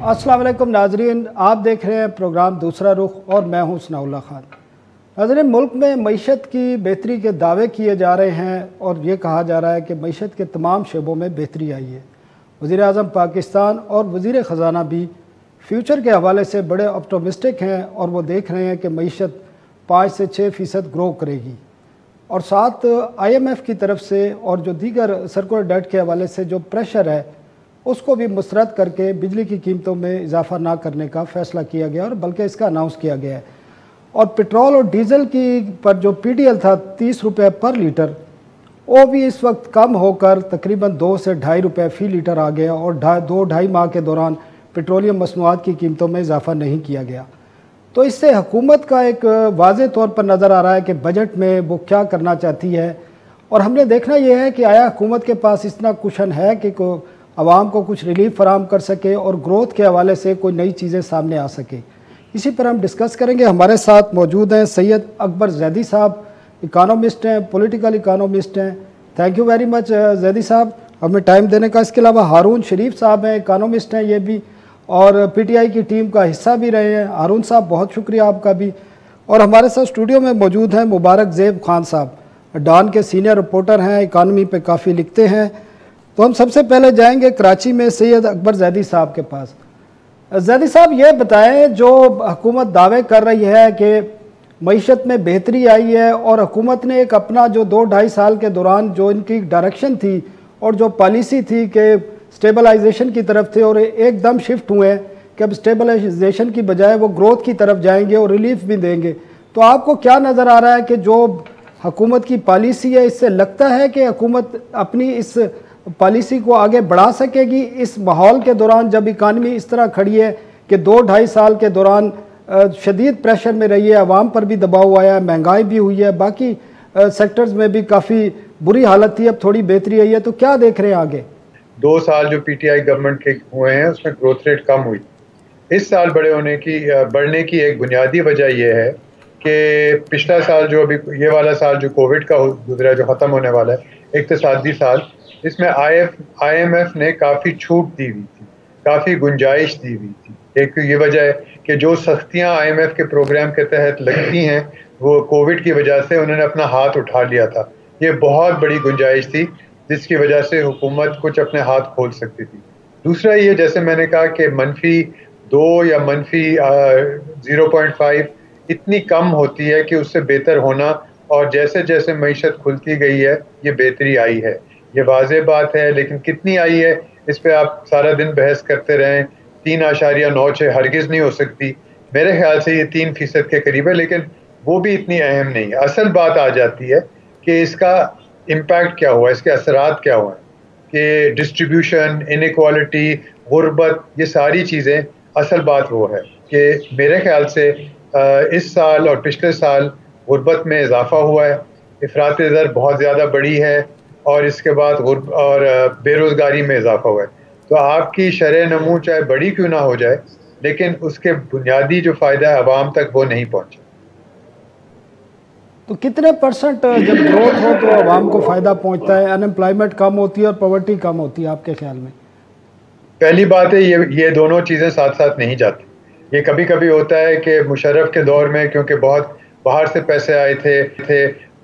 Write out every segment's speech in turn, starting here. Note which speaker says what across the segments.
Speaker 1: अस्सलाम वालेकुम नाजरीन, आप देख रहे हैं प्रोग्राम दूसरा रुख और मैं हूं सनाउल्लाह खान। नाजरीन, मुल्क में मईशत की बेहतरी के दावे किए जा रहे हैं और ये कहा जा रहा है कि मईशत के तमाम शोबों में बेहतरी आई है। वज़ीर आज़म पाकिस्तान और वज़ीर ख़जाना भी फ्यूचर के हवाले से बड़े ऑप्टोमिस्टिक हैं और वो देख रहे हैं कि मईशत 5 से 6% ग्रो करेगी। और साथ IMF की तरफ से और जो दीगर सर्कुलर डेट के हवाले से जो प्रेशर है उसको भी मुस्तरद करके बिजली की कीमतों में इजाफा ना करने का फ़ैसला किया गया और बल्कि इसका अनाउंस किया गया है। और पेट्रोल और डीज़ल की पर जो PDL था 30 रुपये पर लीटर, वो भी इस वक्त कम होकर तकरीबन 2 से 2.5 रुपये फ़ी लीटर आ गया और 2-2.5 माह के दौरान पेट्रोलियम मसनूआत की कीमतों में इजाफा नहीं किया गया। तो इससे हुकूमत का एक वाज़े तौर पर नज़र आ रहा है कि बजट में वो क्या करना चाहती है। और हमने देखना यह है कि आया हुकूमत के पास इतना कुशन है कि आवाम को कुछ रिलीफ फराम कर सके और ग्रोथ के हवाले से कोई नई चीज़ें सामने आ सके। इसी पर हम डिस्कस करेंगे। हमारे साथ मौजूद हैं सैयद अकबर जैदी साहब, इकानोमिस्ट हैं, पॉलिटिकल इकानोमिस्ट हैं। Thank you very much Zaidi साहब हमें टाइम देने का। इसके अलावा हारून शरीफ साहब हैं, इकानोमिस्ट हैं ये भी और PTI की टीम का हिस्सा भी रहे हैं। हारून साहब बहुत शुक्रिया आपका भी। और हमारे साथ स्टूडियो में मौजूद हैं मुबारक ज़ेब खान साहब, डॉन के सीनियर रिपोर्टर हैं, इकानमी पे काफ़ी लिखते हैं। तो हम सबसे पहले जाएंगे कराची में सैयद अकबर जैदी साहब के पास। जैदी साहब ये बताएं, जो हुकूमत दावे कर रही है कि मईशत में बेहतरी आई है और हुकूमत ने एक अपना जो 2-2.5 साल के दौरान जो इनकी डायरेक्शन थी और जो पॉलिसी थी कि स्टेबलाइजेशन की तरफ थे और एकदम शिफ्ट हुए हैं कि अब स्टेबलाइजेशन की बजाय वो ग्रोथ की तरफ जाएंगे और रिलीफ भी देंगे। तो आपको क्या नज़र आ रहा है कि जो हुकूमत की पॉलिसी है, इससे लगता है कि हुकूमत अपनी इस पॉलिसी को आगे बढ़ा सकेगी इस माहौल के दौरान जब इकानमी इस तरह खड़ी है कि 2-2.5 साल के दौरान शदीद प्रेशर में रही है, आवाम पर भी दबाव आया है, महंगाई भी हुई है, बाकी सेक्टर्स में भी काफ़ी बुरी हालत थी, अब थोड़ी बेहतरी आई है। तो क्या देख रहे हैं आगे?
Speaker 2: 2 साल जो PTI गवर्नमेंट के हुए हैं उसमें ग्रोथ रेट कम हुई। इस साल बढ़ने की एक बुनियादी वजह यह है कि पिछला साल जो अभी ये वाला साल जो कोविड का गुजरा, जो ख़त्म होने वाला है, इक़्तिसादी साल, इसमें IMF ने काफ़ी छूट दी हुई थी, काफ़ी गुंजाइश दी हुई थी। एक तो ये वजह है कि जो सख्तियाँ IMF के प्रोग्राम के तहत लगती हैं वो कोविड की वजह से उन्होंने अपना हाथ उठा लिया था। ये बहुत बड़ी गुंजाइश थी जिसकी वजह से हुकूमत कुछ अपने हाथ खोल सकती थी। दूसरा ये, जैसे मैंने कहा कि -2 या -0.5 इतनी कम होती है कि उससे बेहतर होना, और जैसे जैसे मईशत खुलती गई है ये बेहतरी आई है, ये वाज़ेह बात है। लेकिन कितनी आई है इस पे आप सारा दिन बहस करते रहें। 3.96 हरगिज़ नहीं हो सकती। मेरे ख्याल से ये 3% के करीब है, लेकिन वो भी इतनी अहम नहीं है। असल बात आ जाती है कि इसका इम्पैक्ट क्या हुआ, इसके असरात क्या हुए, कि डिस्ट्रीब्यूशन, इनइक्वालिटी, गुर्बत, ये सारी चीज़ें। असल बात वो है कि मेरे ख्याल से इस साल और पिछले साल गुर्बत में इजाफा हुआ है, इफ़रात ज़र बहुत ज़्यादा बढ़ी है और इसके बाद बेरोज़गारी में इजाफा हुआ है। तो आपकी शरह नमू चाहे बड़ी क्यों ना हो जाए, लेकिन उसके बुनियादी जो फ़ायदा है आवाम तक वो नहीं पहुँचा।
Speaker 1: तो कितने % जब ग्रोथ हो तो आवाम को फ़ायदा पहुंचता है, अनएम्प्लॉयमेंट कम होती है और पॉवर्टी कम होती है आपके ख्याल में?
Speaker 2: पहली बात है ये दोनों चीज़ें साथ साथ नहीं जाती। ये कभी कभी होता है कि मुशर्रफ के दौर में क्योंकि बहुत बाहर से पैसे आए थे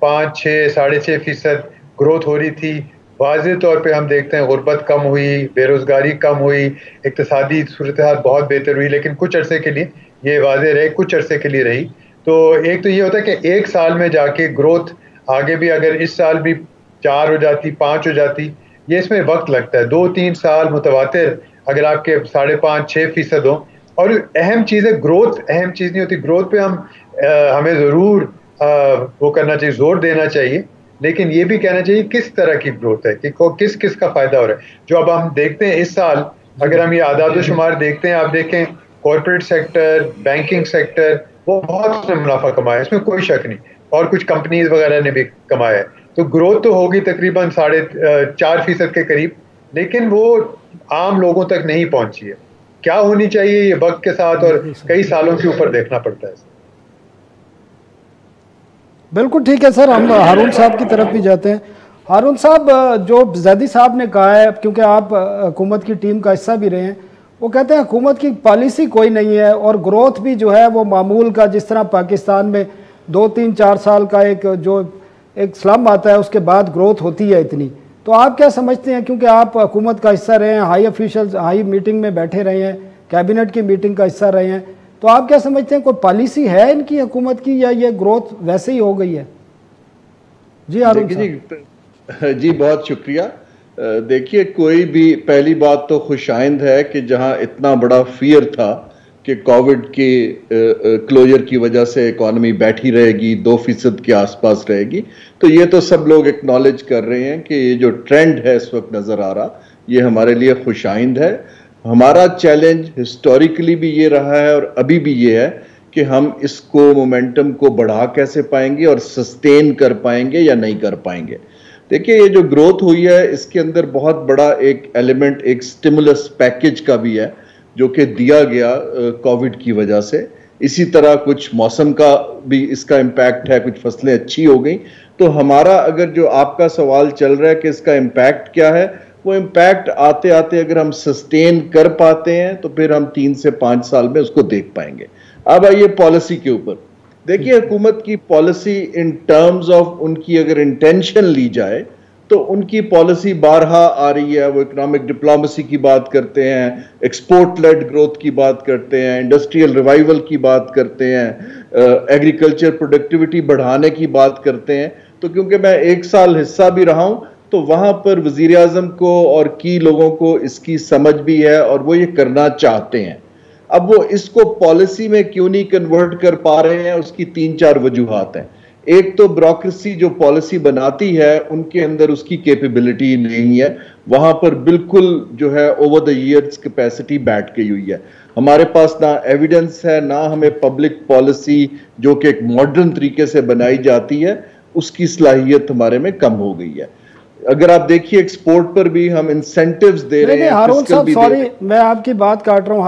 Speaker 2: 5-6, 6.5% ग्रोथ हो रही थी। वाज़ेह तौर पे हम देखते हैं गुर्बत कम हुई, बेरोज़गारी कम हुई, इक़्तिसादी सूरत हाल बहुत बेहतर हुई, लेकिन कुछ अरसे के लिए ये वाज़ेह रहे, कुछ अरसे के लिए रही। तो एक तो ये होता है कि एक साल में जाके ग्रोथ आगे भी अगर इस साल भी 4 हो जाती, 5 हो जाती, ये इसमें वक्त लगता है। 2-3 साल मुतवातिर अगर आपके 5.5-6% हो। और अहम चीज़ है ग्रोथ, अहम चीज़ नहीं होती। ग्रोथ पे हमें ज़रूर वो करना चाहिए, जोर देना चाहिए, लेकिन ये भी कहना चाहिए किस तरह की ग्रोथ है, कि किस किस का फ़ायदा हो रहा है। जो अब हम देखते हैं इस साल, अगर हम ये आदाद शुमार देखते हैं, आप देखें कॉर्पोरेट सेक्टर, बैंकिंग सेक्टर, वो बहुत मुनाफा कमाया, इसमें कोई शक नहीं, और कुछ कंपनीज वगैरह ने भी कमाया है। तो ग्रोथ तो होगी तकरीबन 4.5% के करीब, लेकिन वो आम लोगों तक नहीं पहुंची है। क्या होनी चाहिए, ये वक्त के साथ और कई सालों के ऊपर देखना पड़ता है।
Speaker 1: बिल्कुल ठीक है सर, हम हारून साहब की तरफ भी जाते हैं। हारून साहब, जो जैदी साहब ने कहा है, क्योंकि आप हुकूमत की टीम का हिस्सा भी रहे हैं, वो कहते हैं हुकूमत की पॉलिसी कोई नहीं है और ग्रोथ भी जो है वो मामूल का, जिस तरह पाकिस्तान में 2-3-4 साल का एक स्लम आता है उसके बाद ग्रोथ होती है इतनी। तो आप क्या समझते हैं, क्योंकि आप हुकूमत का हिस्सा रहे हैं, हाई ऑफिशियल्स हाई मीटिंग में बैठे रहे हैं, कैबिनेट की मीटिंग का हिस्सा रहे हैं, तो आप क्या समझते हैं कोई पॉलिसी है इनकी हुकूमत की या ये ग्रोथ वैसे ही हो गई है? जी हारून साहब।
Speaker 3: जी बहुत शुक्रिया। देखिए, कोई भी, पहली बात तो खुशाइंद है कि जहां इतना बड़ा फियर था कि कोविड के क्लोजर की वजह से इकॉनमी बैठी रहेगी, 2% के आसपास रहेगी, तो ये तो सब लोग एक्नॉलेज कर रहे हैं कि ये जो ट्रेंड है इस वक्त नजर आ रहा, ये हमारे लिए खुशाइंद है। हमारा चैलेंज हिस्टोरिकली भी ये रहा है और अभी भी ये है कि हम इसको, मोमेंटम को बढ़ा कैसे पाएंगे और सस्टेन कर पाएंगे या नहीं कर पाएंगे। देखिए, ये जो ग्रोथ हुई है इसके अंदर बहुत बड़ा एक एलिमेंट, एक स्टिमुलस पैकेज का भी है जो कि दिया गया कोविड की वजह से। इसी तरह कुछ मौसम का भी इसका इम्पैक्ट है, कुछ फसलें अच्छी हो गई। तो हमारा, अगर जो आपका सवाल चल रहा है कि इसका इम्पैक्ट क्या है, वो इम्पैक्ट आते आते अगर हम सस्टेन कर पाते हैं तो फिर हम 3 से 5 साल में उसको देख पाएंगे। अब आइए पॉलिसी के ऊपर। देखिए, हुकूमत की पॉलिसी इन टर्म्स ऑफ उनकी अगर इंटेंशन ली जाए तो उनकी पॉलिसी बारहा आ रही है। वो इकोनॉमिक डिप्लोमेसी की बात करते हैं, एक्सपोर्ट लेड ग्रोथ की बात करते हैं, इंडस्ट्रियल रिवाइवल की बात करते हैं, एग्रीकल्चर प्रोडक्टिविटी बढ़ाने की बात करते हैं। तो क्योंकि मैं 1 साल हिस्सा भी रहा हूं तो वहां पर वजीर आजम को और की लोगों को इसकी समझ भी है और वो ये करना चाहते हैं। अब वो इसको पॉलिसी में क्यों नहीं कन्वर्ट कर पा रहे हैं, उसकी 3-4 वजूहात हैं। एक तो ब्यूरोक्रेसी जो पॉलिसी बनाती है उनके अंदर उसकी कैपेबिलिटी नहीं है, वहां पर बिल्कुल जो है ओवर द ईयर्स कैपेसिटी बैठ गई हुई है। हमारे पास ना एविडेंस है, ना हमें पब्लिक पॉलिसी जो कि एक मॉडर्न तरीके से बनाई जाती है उसकी सलाहियत हमारे में कम हो गई है। अगर आप देखिए, एक्सपोर्ट पर भी हम इंसेंटिव्स दे रहे हैं।
Speaker 1: हारून साहब, सॉरी मैं आपकी बात काट रहा हूँ।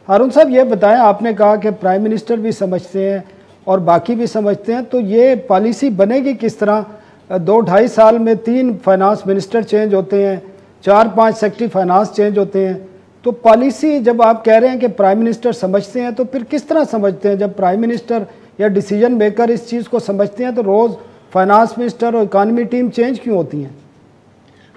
Speaker 1: हारून साहब ये बताएं, आपने कहा कि प्राइम मिनिस्टर भी समझते हैं और बाकी भी समझते हैं, तो ये पॉलिसी बनेगी किस तरह? 2-2.5 साल में 3 फाइनेंस मिनिस्टर चेंज होते हैं, 4-5 सेक्रेटरी फाइनेंस चेंज होते हैं। तो पॉलिसी जब आप कह रहे हैं कि प्राइम मिनिस्टर समझते हैं, तो फिर किस तरह समझते हैं? जब प्राइम मिनिस्टर या डिसीजन मेकर इस चीज़ को समझते हैं तो रोज़ फाइनेंस मिनिस्टर और इकॉनमी टीम चेंज क्यों होती हैं?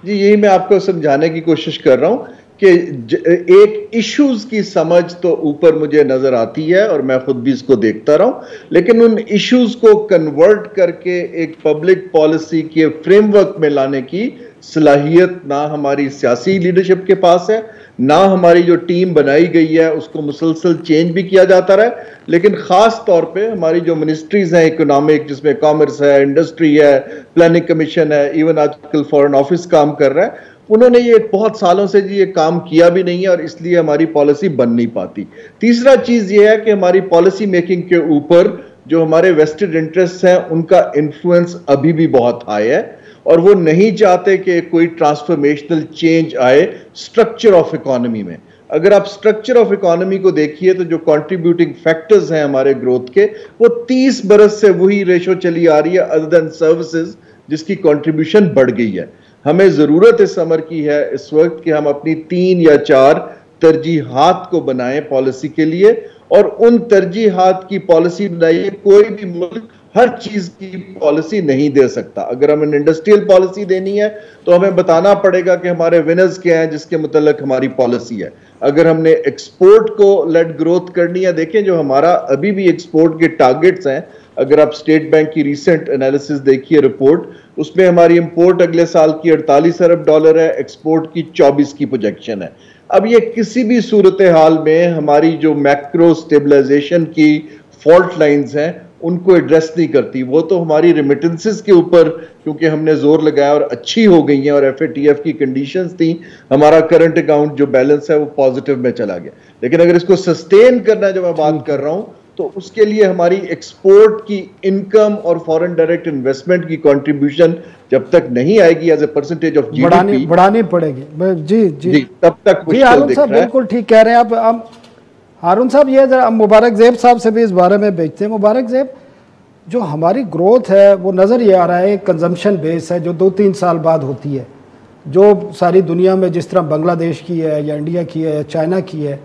Speaker 3: जी, यही मैं आपको समझाने की कोशिश कर रहा हूँ कि एक इश्यूज की समझ तो ऊपर मुझे नजर आती है और मैं खुद भी इसको देखता रहा हूं, लेकिन उन इश्यूज को कन्वर्ट करके एक पब्लिक पॉलिसी के फ्रेमवर्क में लाने की सलाहियत ना हमारी सियासी लीडरशिप के पास है, ना हमारी जो टीम बनाई गई है उसको मुसलसल चेंज भी किया जाता रहा है। लेकिन खास तौर पे हमारी जो मिनिस्ट्रीज हैं इकोनॉमिक, जिसमें कॉमर्स है, इंडस्ट्री है, प्लानिंग कमीशन है, इवन आजकल फॉरेन ऑफिस काम कर रहा है, उन्होंने ये बहुत सालों से जी ये काम किया भी नहीं है और इसलिए हमारी पॉलिसी बन नहीं पाती। तीसरा चीज ये है कि हमारी पॉलिसी मेकिंग के ऊपर जो हमारे वेस्टेड इंटरेस्ट हैं उनका इन्फ्लुएंस अभी भी बहुत हाई है और वो नहीं चाहते कि कोई ट्रांसफॉर्मेशनल चेंज आए स्ट्रक्चर ऑफ इकोनॉमी में। अगर आप स्ट्रक्चर ऑफ इकोनॉमी को देखिए तो जो कंट्रीब्यूटिंग फैक्टर्स हैं हमारे ग्रोथ के, वो 30 बरस से वही रेशो चली आ रही है, अदर देन सर्विसेज, जिसकी कंट्रीब्यूशन बढ़ गई है। हमें जरूरत इस अमर की है इस वक्त कि हम अपनी 3 या 4 तरजीहात को बनाएं पॉलिसी के लिए और उन तरजीहात की पॉलिसी बनाइए। कोई भी मुल्क हर चीज की पॉलिसी नहीं दे सकता। अगर हमें इंडस्ट्रियल पॉलिसी देनी है तो हमें बताना पड़ेगा कि हमारे विनर्स क्या हैं जिसके मुताल्लिक हमारी पॉलिसी है। अगर हमने एक्सपोर्ट को लेड ग्रोथ करनी है, देखें जो हमारा अभी भी एक्सपोर्ट के टारगेट्स हैं, अगर आप स्टेट बैंक की रीसेंट एनालिसिस देखिए रिपोर्ट, उसमें हमारी इंपोर्ट अगले साल की $48 अरब है, एक्सपोर्ट की 24 की प्रोजेक्शन है। अब ये किसी भी सूरत हाल में हमारी जो मैक्रो स्टेबलाइजेशन की फॉल्ट लाइंस हैं उनको एड्रेस नहीं करती। वो तो हमारी रेमिटेंसेस के ऊपर क्योंकि हमने जोर लगाया और अच्छी हो गई हैं और FATF की कंडीशंस थी, हमारा करंट अकाउंट जो बैलेंस है वो पॉजिटिव में चला गया। लेकिन अगर इसको सस्टेन करना जो मैं बात कर रहा हूं तो उसके लिए हमारी एक्सपोर्ट की इनकम और फॉरेन डायरेक्ट इन्वेस्टमेंट की कंट्रीब्यूशन जब तक नहीं आएगी as a percentage of GDP
Speaker 1: बढ़ानी पड़ेगी। जी
Speaker 3: तब तक
Speaker 1: जी हारून साहब बिल्कुल ठीक कह रहे हैं आप। हारून साहब ये जरा मुबारक ज़ेब साहब से भी इस बारे में बेचते हैं। मुबारक ज़ेब, जो हमारी ग्रोथ है वो नज़र ये आ रहा है कंजम्पशन बेस है जो 2-3 साल बाद होती है, जो सारी दुनिया में जिस तरह बांग्लादेश की है या इंडिया की है या चाइना की है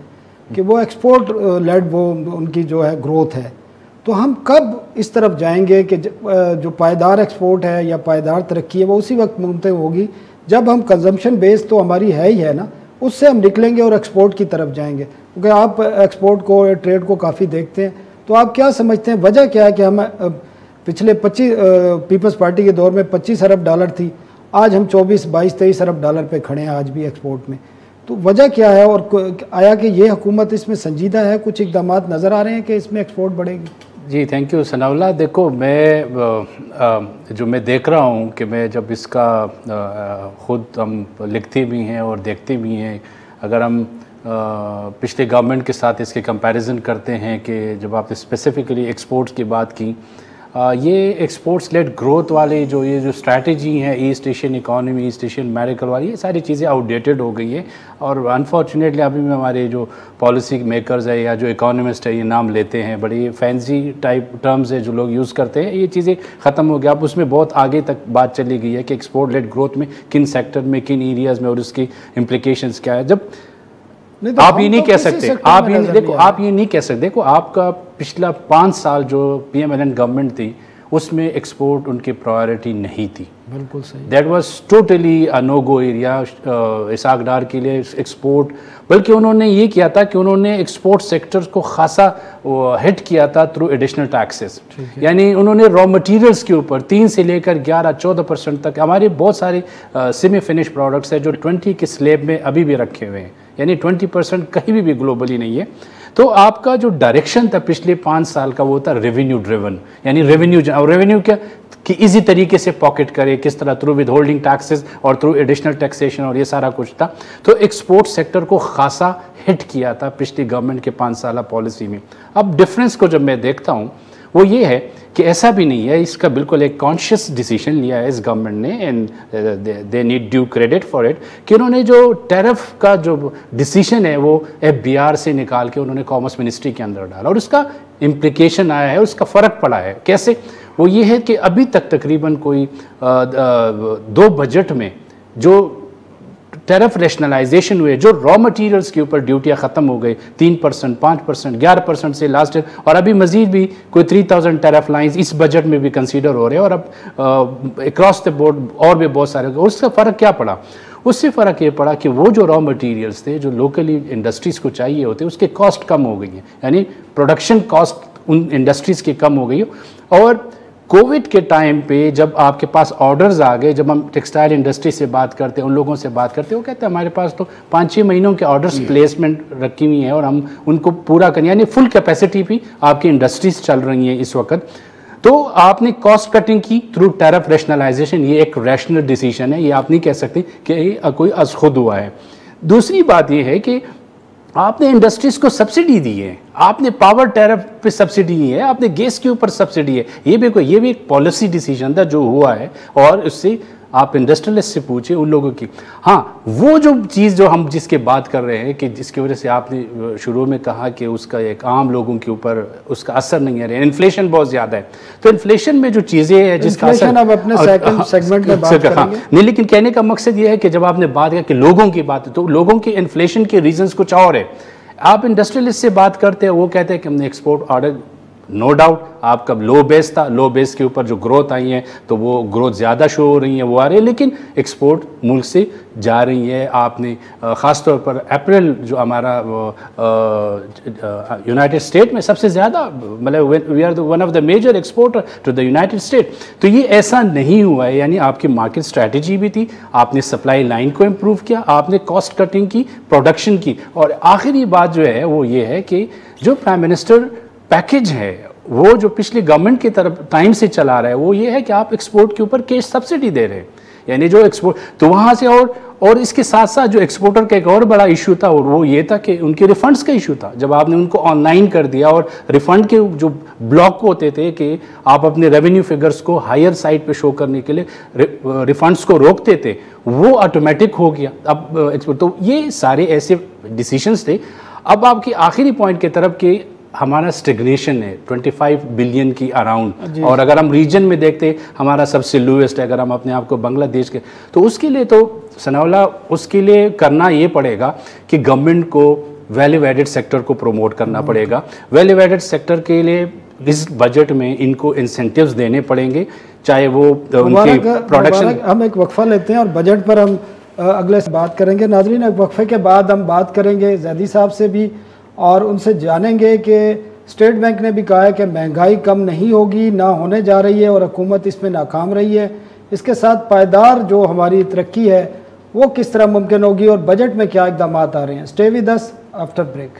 Speaker 1: कि वो एक्सपोर्ट लेड वो उनकी जो है ग्रोथ है, तो हम कब इस तरफ जाएंगे कि जो पायदार एक्सपोर्ट है या पायदार तरक्की है वो उसी वक्त मुमकिन होगी जब हम कंजम्पशन बेस तो हमारी है ही है ना, उससे हम निकलेंगे और एक्सपोर्ट की तरफ जाएंगे। क्योंकि आप एक्सपोर्ट को ट्रेड को काफ़ी देखते हैं, तो आप क्या समझते हैं वजह क्या है कि हम पिछले 25 पीपल्स पार्टी के दौर में 25 अरब डॉलर थी, आज हम 24, 22, 23 अरब डॉलर पे खड़े हैं आज भी एक्सपोर्ट में। तो वजह क्या है और आया कि ये हुकूमत इसमें संजीदा है, कुछ इकदाम नज़र आ रहे हैं कि इसमें एक्सपोर्ट बढ़ेगी?
Speaker 4: जी थैंक यू सनाउल्लाह। देखो मैं जो मैं देख रहा हूँ कि मैं जब इसका ख़ुद हम लिखते भी हैं और देखते भी हैं, अगर हम पिछले गवर्नमेंट के साथ इसके कंपैरिजन करते हैं कि जब आपने स्पेसिफिकली एक्सपोर्ट्स की बात की, ये एक्सपोर्ट्स लेड ग्रोथ वाले ये जो स्ट्रैटेजी है East Asian economy, East Asian miracle वाली, ये सारी चीज़ें आउटडेटेड हो गई है। और अनफॉर्चुनेटली अभी भी हमारे जो पॉलिसी मेकर्स है या जो इकोनॉमिस्ट है ये नाम लेते हैं, बड़ी फैंसी टाइप टर्म्स है जो लोग यूज़ करते हैं, ये चीज़ें ख़त्म हो गया। अब उसमें बहुत आगे तक बात चली गई है कि एक्सपोर्ट लेड ग्रोथ में किन सेक्टर में, किन एरियाज़ में और उसकी इम्प्लीकेशंस क्या है। जब तो आप ये नहीं कह सकते, आप ये देखो, आप ये नहीं कह सकते, देखो आपका पिछला 5 साल जो PMLN गवर्नमेंट थी उसमें एक्सपोर्ट उनकी प्रायोरिटी नहीं थी।
Speaker 1: बिल्कुल सही।
Speaker 4: That was totally a no go area Ishaq Dar के लिए एक्सपोर्ट। बल्कि उन्होंने ये किया था कि उन्होंने एक्सपोर्ट सेक्टर्स को खासा हिट किया था थ्रू एडिशनल टैक्सेस। यानी उन्होंने रॉ मटेरियल्स के ऊपर 3 से लेकर 11-14% तक, हमारे बहुत सारे सेमी फिनिश प्रोडक्ट्स हैं जो 20 के स्लैब में अभी भी रखे हुए हैं, यानी 20% कहीं भी ग्लोबली नहीं है। तो आपका जो डायरेक्शन था पिछले 5 साल का वो था रेवेन्यू ड्रिवन, यानी रेवेन्यू क्या कि इजी तरीके से पॉकेट करे, किस तरह थ्रू विद होल्डिंग टैक्सेस और थ्रू एडिशनल टैक्सेशन और ये सारा कुछ था। तो एक्सपोर्ट सेक्टर को खासा हिट किया था पिछली गवर्नमेंट के 5 साल पॉलिसी में। अब डिफरेंस को जब मैं देखता हूँ वो ये है कि ऐसा भी नहीं है, इसका बिल्कुल एक कॉन्शियस डिसीजन लिया है इस गवर्नमेंट ने, and they need due credit for it, कि उन्होंने जो टैरिफ का जो डिसीजन है वो FBR से निकाल के उन्होंने कॉमर्स मिनिस्ट्री के अंदर डाला और उसका इम्प्लीकेशन आया है, उसका फ़र्क पड़ा है। कैसे? वो ये है कि अभी तक तकरीबन कोई 2 बजट में जो टैरिफ रैशनलाइजेशन हुए, जो रॉ मटेरियल्स के ऊपर ड्यूटियाँ ख़त्म हो गई, 3%, 5%, 11% से लास्ट ईयर, और अभी मजीद भी कोई 3000 टैरिफ लाइन्स इस बजट में भी कंसीडर हो रहे हैं। और अब अक्रॉस द बोर्ड और भी बहुत सारे, उसका फ़र्क क्या पड़ा? उससे फ़र्क ये पड़ा कि वो जो रॉ मटेरियल्स थे जो लोकली इंडस्ट्रीज़ को चाहिए होते, उसके कॉस्ट कम हो गई है, यानी प्रोडक्शन कॉस्ट उन इंडस्ट्रीज़ की कम हो गई। और कोविड के टाइम पे जब आपके पास ऑर्डर्स आ गए, जब हम टेक्सटाइल इंडस्ट्री से बात करते हैं, उन लोगों से बात करते हैं, वो कहते हैं हमारे पास तो 5-6 महीनों के ऑर्डर्स प्लेसमेंट रखी हुई हैं और हम उनको पूरा करें, यानी फुल कैपेसिटी भी आपकी इंडस्ट्रीज चल रही हैं इस वक्त। तो आपने कॉस्ट कटिंग की थ्रू टैरिफ रैशनलाइजेशन, ये एक रैशनल डिसीजन है, ये आप नहीं कह सकते कि कोई अज खुद हुआ है। दूसरी बात ये है कि आपने इंडस्ट्रीज को सब्सिडी दी है, आपने पावर टैरिफ पे सब्सिडी दी है, आपने गैस के ऊपर सब्सिडी है, ये भी एक पॉलिसी डिसीजन था जो हुआ है। और उससे आप इंडस्ट्रियलिस्ट से पूछे उन लोगों की, हाँ वो जो चीज़ जो हम जिसके बात कर रहे हैं कि जिसकी वजह से आपने शुरू में कहा कि उसका एक आम लोगों के ऊपर उसका असर नहीं है, इन्फ्लेशन बहुत ज़्यादा है। तो इन्फ्लेशन में जो चीज़ें हैं जिसका असर
Speaker 1: अब अपने सेकंड सेगमेंट में बात करेंगे।
Speaker 4: नहीं, लेकिन कहने का मकसद ये है कि जब आपने बात किया कि लोगों की बात है, तो लोगों के इन्फ्लेशन के रीजंस कुछ और है। आप इंडस्ट्रियलिस्ट से बात करते हैं, वो कहते हैं कि हमने एक्सपोर्ट ऑर्डर, नो डाउट आपका लो बेस था, लो बेस के ऊपर जो ग्रोथ आई है तो वो ग्रोथ ज़्यादा शो हो रही है, वो आ रही है, लेकिन एक्सपोर्ट मुल्क से जा रही है। आपने ख़ास तौर पर अप्रैल जो हमारा यूनाइटेड स्टेट में सबसे ज़्यादा, मतलब we are one of the major exporter to the United State. तो ये ऐसा नहीं हुआ है, यानी आपकी मार्केट स्ट्रैटेजी भी थी, आपने सप्लाई लाइन को इम्प्रूव किया, आपने कॉस्ट कटिंग की, प्रोडक्शन की, और आखिरी बात जो है वो ये है कि जो प्राइम मिनिस्टर पैकेज है वो जो पिछली गवर्नमेंट की तरफ टाइम से चला रहा है वो ये है कि आप एक्सपोर्ट के ऊपर कैश सब्सिडी दे रहे हैं, यानी जो एक्सपोर्ट, तो वहाँ से और इसके साथ साथ जो एक्सपोर्टर का एक और बड़ा इशू था और वो ये था कि उनके रिफंड्स का इशू था। जब आपने उनको ऑनलाइन कर दिया और रिफंड के जो ब्लॉक होते थे कि आप अपने रेवेन्यू फिगर्स को हायर साइड पे शो करने के लिए रिफंड्स को रोकते थे, वो ऑटोमेटिक हो गया अब एक्सपोर्ट। तो ये सारे ऐसे डिसीजंस थे। अब आपकी आखिरी पॉइंट की तरफ कि हमारा स्टेग्नेशन है 25 बिलियन की अराउंड, और अगर हम रीजन में देखते हमारा सबसे लोएस्ट है, अगर हम अपने आप को बांग्लादेश के, तो उसके लिए तो सनाउल्लाह उसके लिए करना ये पड़ेगा कि गवर्नमेंट को वैल्यू एडेड सेक्टर को प्रमोट करना पड़ेगा। वैल्यू एडेड सेक्टर के लिए इस बजट में इनको इंसेंटिव्स देने पड़ेंगे, चाहे वो उनकी प्रोडक्शन।
Speaker 1: हम एक वक्फा लेते हैं और बजट पर हम अगले से बात करेंगे। नाज़रीन, एक वक्फे के बाद हम बात करेंगे ज़ैदी साहब से भी और उनसे जानेंगे कि स्टेट बैंक ने भी कहा है कि महंगाई कम नहीं होगी, ना होने जा रही है और हुकूमत इसमें नाकाम रही है। इसके साथ पायदार जो हमारी तरक्की है वो किस तरह मुमकिन होगी और बजट में क्या इकदाम आ रहे हैं। Stay with us after break.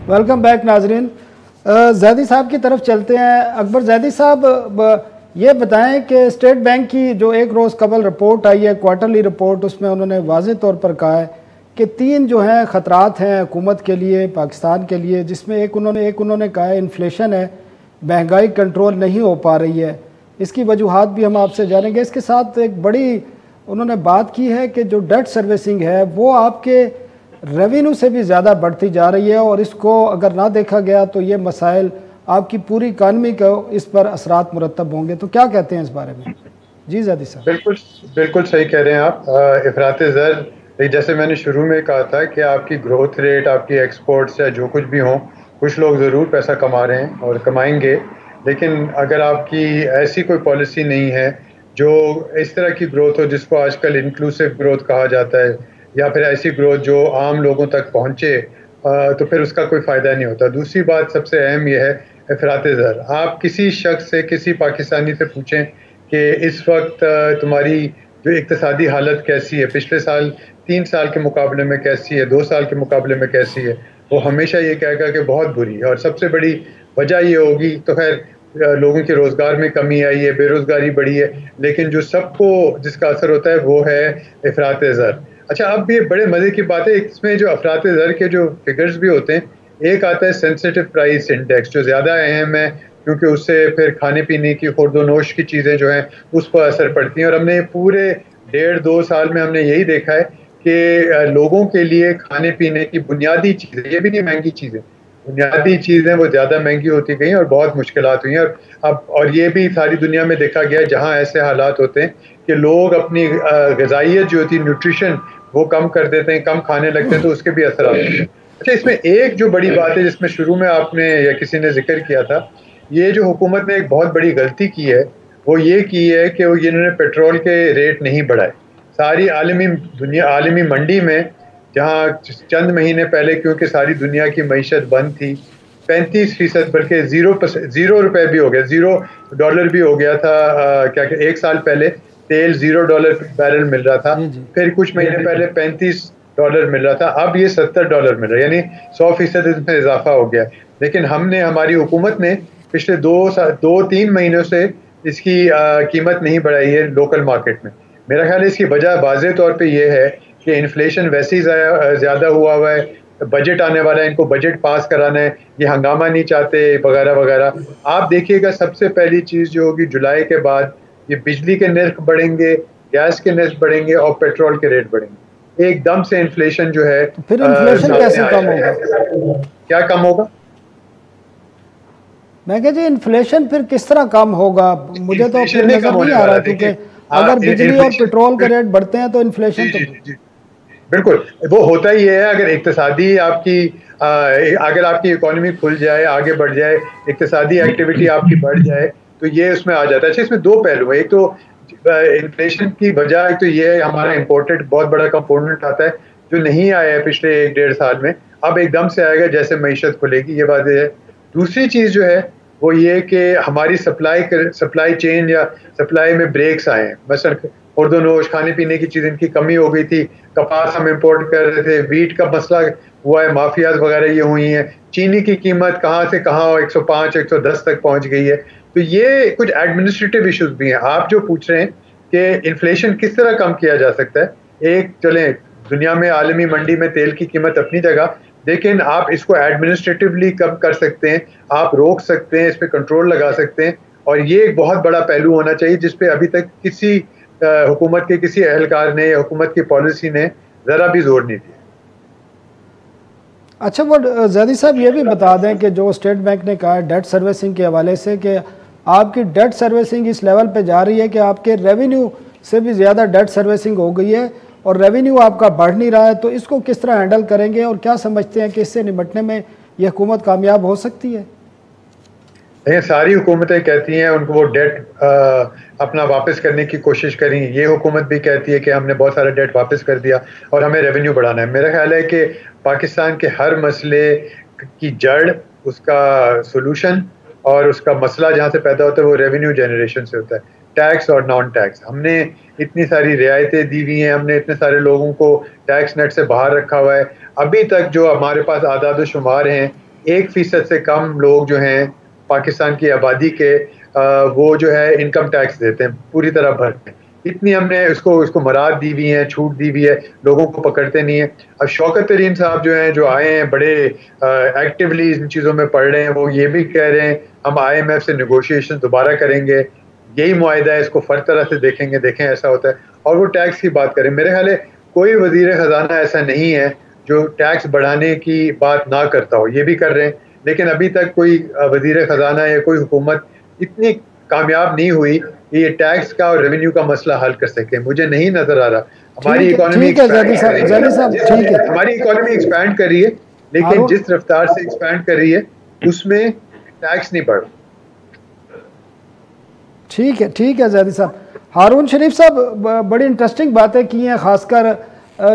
Speaker 1: Welcome back नाजरीन। ज़ैदी साहब की तरफ चलते हैं। अकबर ज़ैदी साहब, ये बताएं कि स्टेट बैंक की जो एक रोज़ कबल रिपोर्ट आई है, क्वार्टरली रिपोर्ट, उसमें उन्होंने वाज़ेह तौर पर कहा है कि 3 जो हैं ख़तरात हैं हुकूमत के लिए, पाकिस्तान के लिए, जिसमें एक उन्होंने कहा है इन्फ्लेशन है, महंगाई कंट्रोल नहीं हो पा रही है। इसकी वजूहात भी हम आपसे जानेंगे। इसके साथ एक बड़ी उन्होंने बात की है कि जो डेट सर्विसिंग है वो आपके रेवेन्यू से भी ज़्यादा बढ़ती जा रही है और इसको अगर ना देखा गया तो ये मसाइल आपकी पूरी इकानमी को इस पर असरात मुरतब होंगे। तो क्या कहते हैं इस बारे में? जी ज़ैदी साहब।
Speaker 2: बिल्कुल सही कह रहे हैं आप। इफरात ज़र, जैसे मैंने शुरू में कहा था कि आपकी ग्रोथ रेट, आपकी एक्सपोर्ट्स या जो कुछ भी हो, कुछ लोग ज़रूर पैसा कमा रहे हैं और कमाएंगे, लेकिन अगर आपकी ऐसी कोई पॉलिसी नहीं है जो इस तरह की ग्रोथ हो जिसको आजकल इंक्लूसिव ग्रोथ कहा जाता है, या फिर ऐसी ग्रोथ जो आम लोगों तक पहुँचे, तो फिर उसका कोई फ़ायदा नहीं होता। दूसरी बात सबसे अहम यह है इफरात ज़र, आप किसी शख्स से, किसी पाकिस्तानी से पूछें कि इस वक्त तुम्हारी जो इक्तिसादी हालत कैसी है, पिछले साल 3 साल के मुकाबले में कैसी है, 2 साल के मुकाबले में कैसी है, वो हमेशा ये कहेगा कि बहुत बुरी है। और सबसे बड़ी वजह ये होगी, तो खैर लोगों के रोज़गार में कमी आई है, बेरोज़गारी बढ़ी है, लेकिन जो सबको जिसका असर होता है वो है इफरात ज़र। अच्छा, अब ये बड़े मज़े की बात है, इसमें जो अफरात ज़र के जो फिगर्स भी होते हैं, एक आता है सेंसिटिव प्राइस इंडेक्स, जो ज़्यादा अहम है क्योंकि उससे फिर खाने पीने की खुर्दोनोश की चीज़ें जो हैं उस पर असर पड़ती हैं। और हमने पूरे 1.5-2 साल में हमने यही देखा है कि लोगों के लिए खाने पीने की बुनियादी चीज़ें, ये भी नहीं महंगी चीज़ें, बुनियादी चीज़ें वो ज़्यादा महंगी होती गई और बहुत मुश्किलात हुई हैं। और ये भी सारी दुनिया में देखा गया, जहाँ ऐसे हालात होते हैं कि लोग अपनी ग़िज़ाइयत जो होती है, न्यूट्रिशन, वो कम कर देते हैं, कम खाने लगते हैं, तो उसके भी असर आते हैं। अच्छा, इसमें एक जो बड़ी बात है जिसमें शुरू में आपने या किसी ने जिक्र किया था, ये जो हुकूमत ने एक बहुत बड़ी गलती की है वो ये की है कि वो इन्होंने पेट्रोल के रेट नहीं बढ़ाए। सारी आलमी मंडी में, जहाँ चंद महीने पहले क्योंकि सारी दुनिया की मईशत बंद थी, 35% बल्कि 0 रुपये भी हो गया, $0 भी हो गया था। क्या 1 साल पहले तेल $0 बैरल मिल रहा था, फिर कुछ महीने पहले $35 मिल रहा था, अब ये $70 मिल रहा है, यानी 100% इसमें इजाफा हो गया। लेकिन हमारी हुकूमत ने पिछले 2-3 महीनों से इसकी कीमत नहीं बढ़ाई है लोकल मार्केट में। मेरा ख्याल है इसकी वजह वाज़ेह तौर पे ये है कि इन्फ्लेशन वैसे ही ज़्यादा हुआ है, बजट आने वाला है, इनको बजट पास कराना है, ये हंगामा नहीं चाहते वगैरह वगैरह। आप देखिएगा सबसे पहली चीज़ जो होगी जुलाई के बाद, ये बिजली के नर्ख बढ़ेंगे, गैस के नर्ख बढ़ेंगे और पेट्रोल के रेट बढ़ेंगे। एकदम से इन्फ्लेशन जो है,
Speaker 1: फिर इन्फ्लेशन कैसे कम होगा?
Speaker 2: क्या कम होगा?
Speaker 1: मैं कह जी इन्फ्लेशन फिर किस तरह कम होगा? मुझे तो फिर नजर नहीं आ रहा, क्योंकि अगर बिजली और पेट्रोल के रेट बढ़ते हैं तो इन्फ्लेशन तो
Speaker 2: बिल्कुल वो होता ही है। अगर इक्तिसादी अगर आपकी इकोनॉमी खुल जाए, आगे बढ़ जाए, इक्तिसादी एक्टिविटी आपकी बढ़ जाए, तो ये उसमें आ जाता है। अच्छा, इसमें 2 पहलू है। एक तो इन्फ्लेशन की वजह, एक तो ये हमारा इम्पोर्टेड बहुत बड़ा कंपोनेंट आता है जो नहीं आया है पिछले 1-1.5 साल में, अब एकदम से आएगा जैसे मईशत खुलेगी, ये बात है। दूसरी चीज़ जो है वो ये कि हमारी सप्लाई चेन या सप्लाई में ब्रेक्स आए हैं। मसलन खुर्दोनोश, खाने पीने की चीज़ इनकी कमी हो गई थी, कपास हम इंपोर्ट कर रहे थे, वीट का मसला हुआ है, माफियाज वगैरह ये हुई हैं, चीनी की कीमत कहाँ से कहाँ 105-110 तक पहुँच गई है। तो ये कुछ एडमिनिस्ट्रेटिव इश्यूज भी हैं। आप जो पूछ रहे हैं कि इन्फ्लेशन किस तरह कम किया जा सकता है, एक चलें दुनिया में आलमी मंडी में तेल की कीमत अपनी जगह, लेकिन आप इसको एडमिनिस्ट्रेटिवली कम कर सकते हैं, आप रोक सकते हैं, इस पे कंट्रोल लगा सकते हैं, और ये एक बहुत बड़ा पहलू होना चाहिए जिस पे अभी तक किसी हुकूमत के किसी अहलकार ने या हुकूमत की पॉलिसी ने ज़रा भी जोर नहीं दिया।
Speaker 1: अच्छा, वो ज़ैदी साहब ये भी बता दें कि जो स्टेट बैंक ने कहा है डेट सर्विसिंग के हवाले से कि आपकी डेट सर्विसिंग इस लेवल पे जा रही है कि आपके रेवेन्यू से भी ज़्यादा डेट सर्विसिंग हो गई है और रेवेन्यू आपका बढ़ नहीं रहा है, तो इसको किस तरह हैंडल करेंगे और क्या समझते हैं कि इससे निपटने में ये हुकूमत कामयाब हो सकती है?
Speaker 2: ये सारी हुकूमतें कहती हैं उनको वो डेट अपना वापस करने की कोशिश करी, ये हुकूमत भी कहती है कि हमने बहुत सारा डेट वापस कर दिया और हमें रेवेन्यू बढ़ाना है। मेरा ख्याल है कि पाकिस्तान के हर मसले की जड़, उसका सोल्यूशन और उसका मसला जहाँ से पैदा होता है वो रेवेन्यू जनरेशन से होता है, टैक्स और नॉन टैक्स। हमने इतनी सारी रियायतें दी हुई हैं, हमने इतने सारे लोगों को टैक्स नेट से बाहर रखा हुआ है। अभी तक जो हमारे पास आदाद शुमार हैं, 1% से कम लोग जो हैं पाकिस्तान की आबादी के वो जो है इनकम टैक्स देते हैं पूरी तरह भर के। इतनी हमने उसको मराद दी हुई है, छूट दी हुई है, लोगों को पकड़ते नहीं है। अब शौकत तरीन साहब जो हैं, जो आए हैं, बड़े एक्टिवली इन चीज़ों में पढ़ रहे हैं, वो ये भी कह रहे हैं हम IMF से नेगोशिएशन दोबारा करेंगे, यही मुआहिदा है, इसको फर तरह से देखेंगे, देखें ऐसा होता है। और वो टैक्स की बात करें, मेरे ख्याल है कोई वजीर ख़जाना ऐसा नहीं है जो टैक्स बढ़ाने की बात ना करता हो, ये भी कर रहे हैं। लेकिन अभी तक कोई वजीर ख़जाना या कोई हुकूमत इतनी कामयाब नहीं हुई कि ये टैक्स का और रेवेन्यू का मसला हल कर सके। मुझे नहीं नजर आ रहा। हमारी इकोनॉमी हमारी इकोनॉमी एक्सपैंड कर रही है, लेकिन जिस रफ्तार से एक्सपैंड कर रही है उसमें टैक्स नहीं बढ़।
Speaker 1: ठीक है ज़ैदी साहब। हारून शरीफ साहब बड़ी इंटरेस्टिंग बातें की हैं, खासकर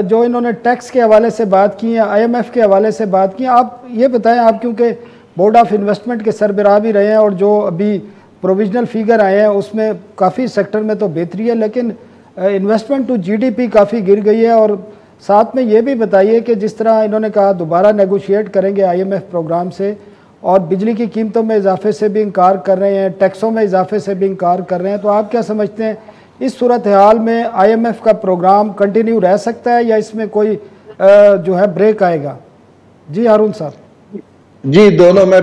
Speaker 1: जो इन्होंने टैक्स के हवाले से बात की है, IMF के हवाले से बात की है। आप ये बताएं, आप क्योंकि बोर्ड ऑफ इन्वेस्टमेंट के सरबराह भी रहे हैं और जो अभी प्रोविजनल फिगर आए हैं उसमें काफ़ी सेक्टर में तो बेहतरी है, लेकिन इन्वेस्टमेंट टू GDP काफ़ी गिर गई है। और साथ में ये भी बताइए कि जिस तरह इन्होंने कहा दोबारा नेगोशिएट करेंगे IMF प्रोग्राम से, और बिजली की कीमतों में इजाफे से भी इनकार कर रहे हैं, टैक्सों में इजाफे से भी इनकार कर रहे हैं, तो आप क्या समझते हैं इस सूरत हाल में IMF का प्रोग्राम कंटिन्यू रह सकता है या इसमें कोई जो है ब्रेक आएगा? जी हारून साहब।
Speaker 3: जी दोनों। मैं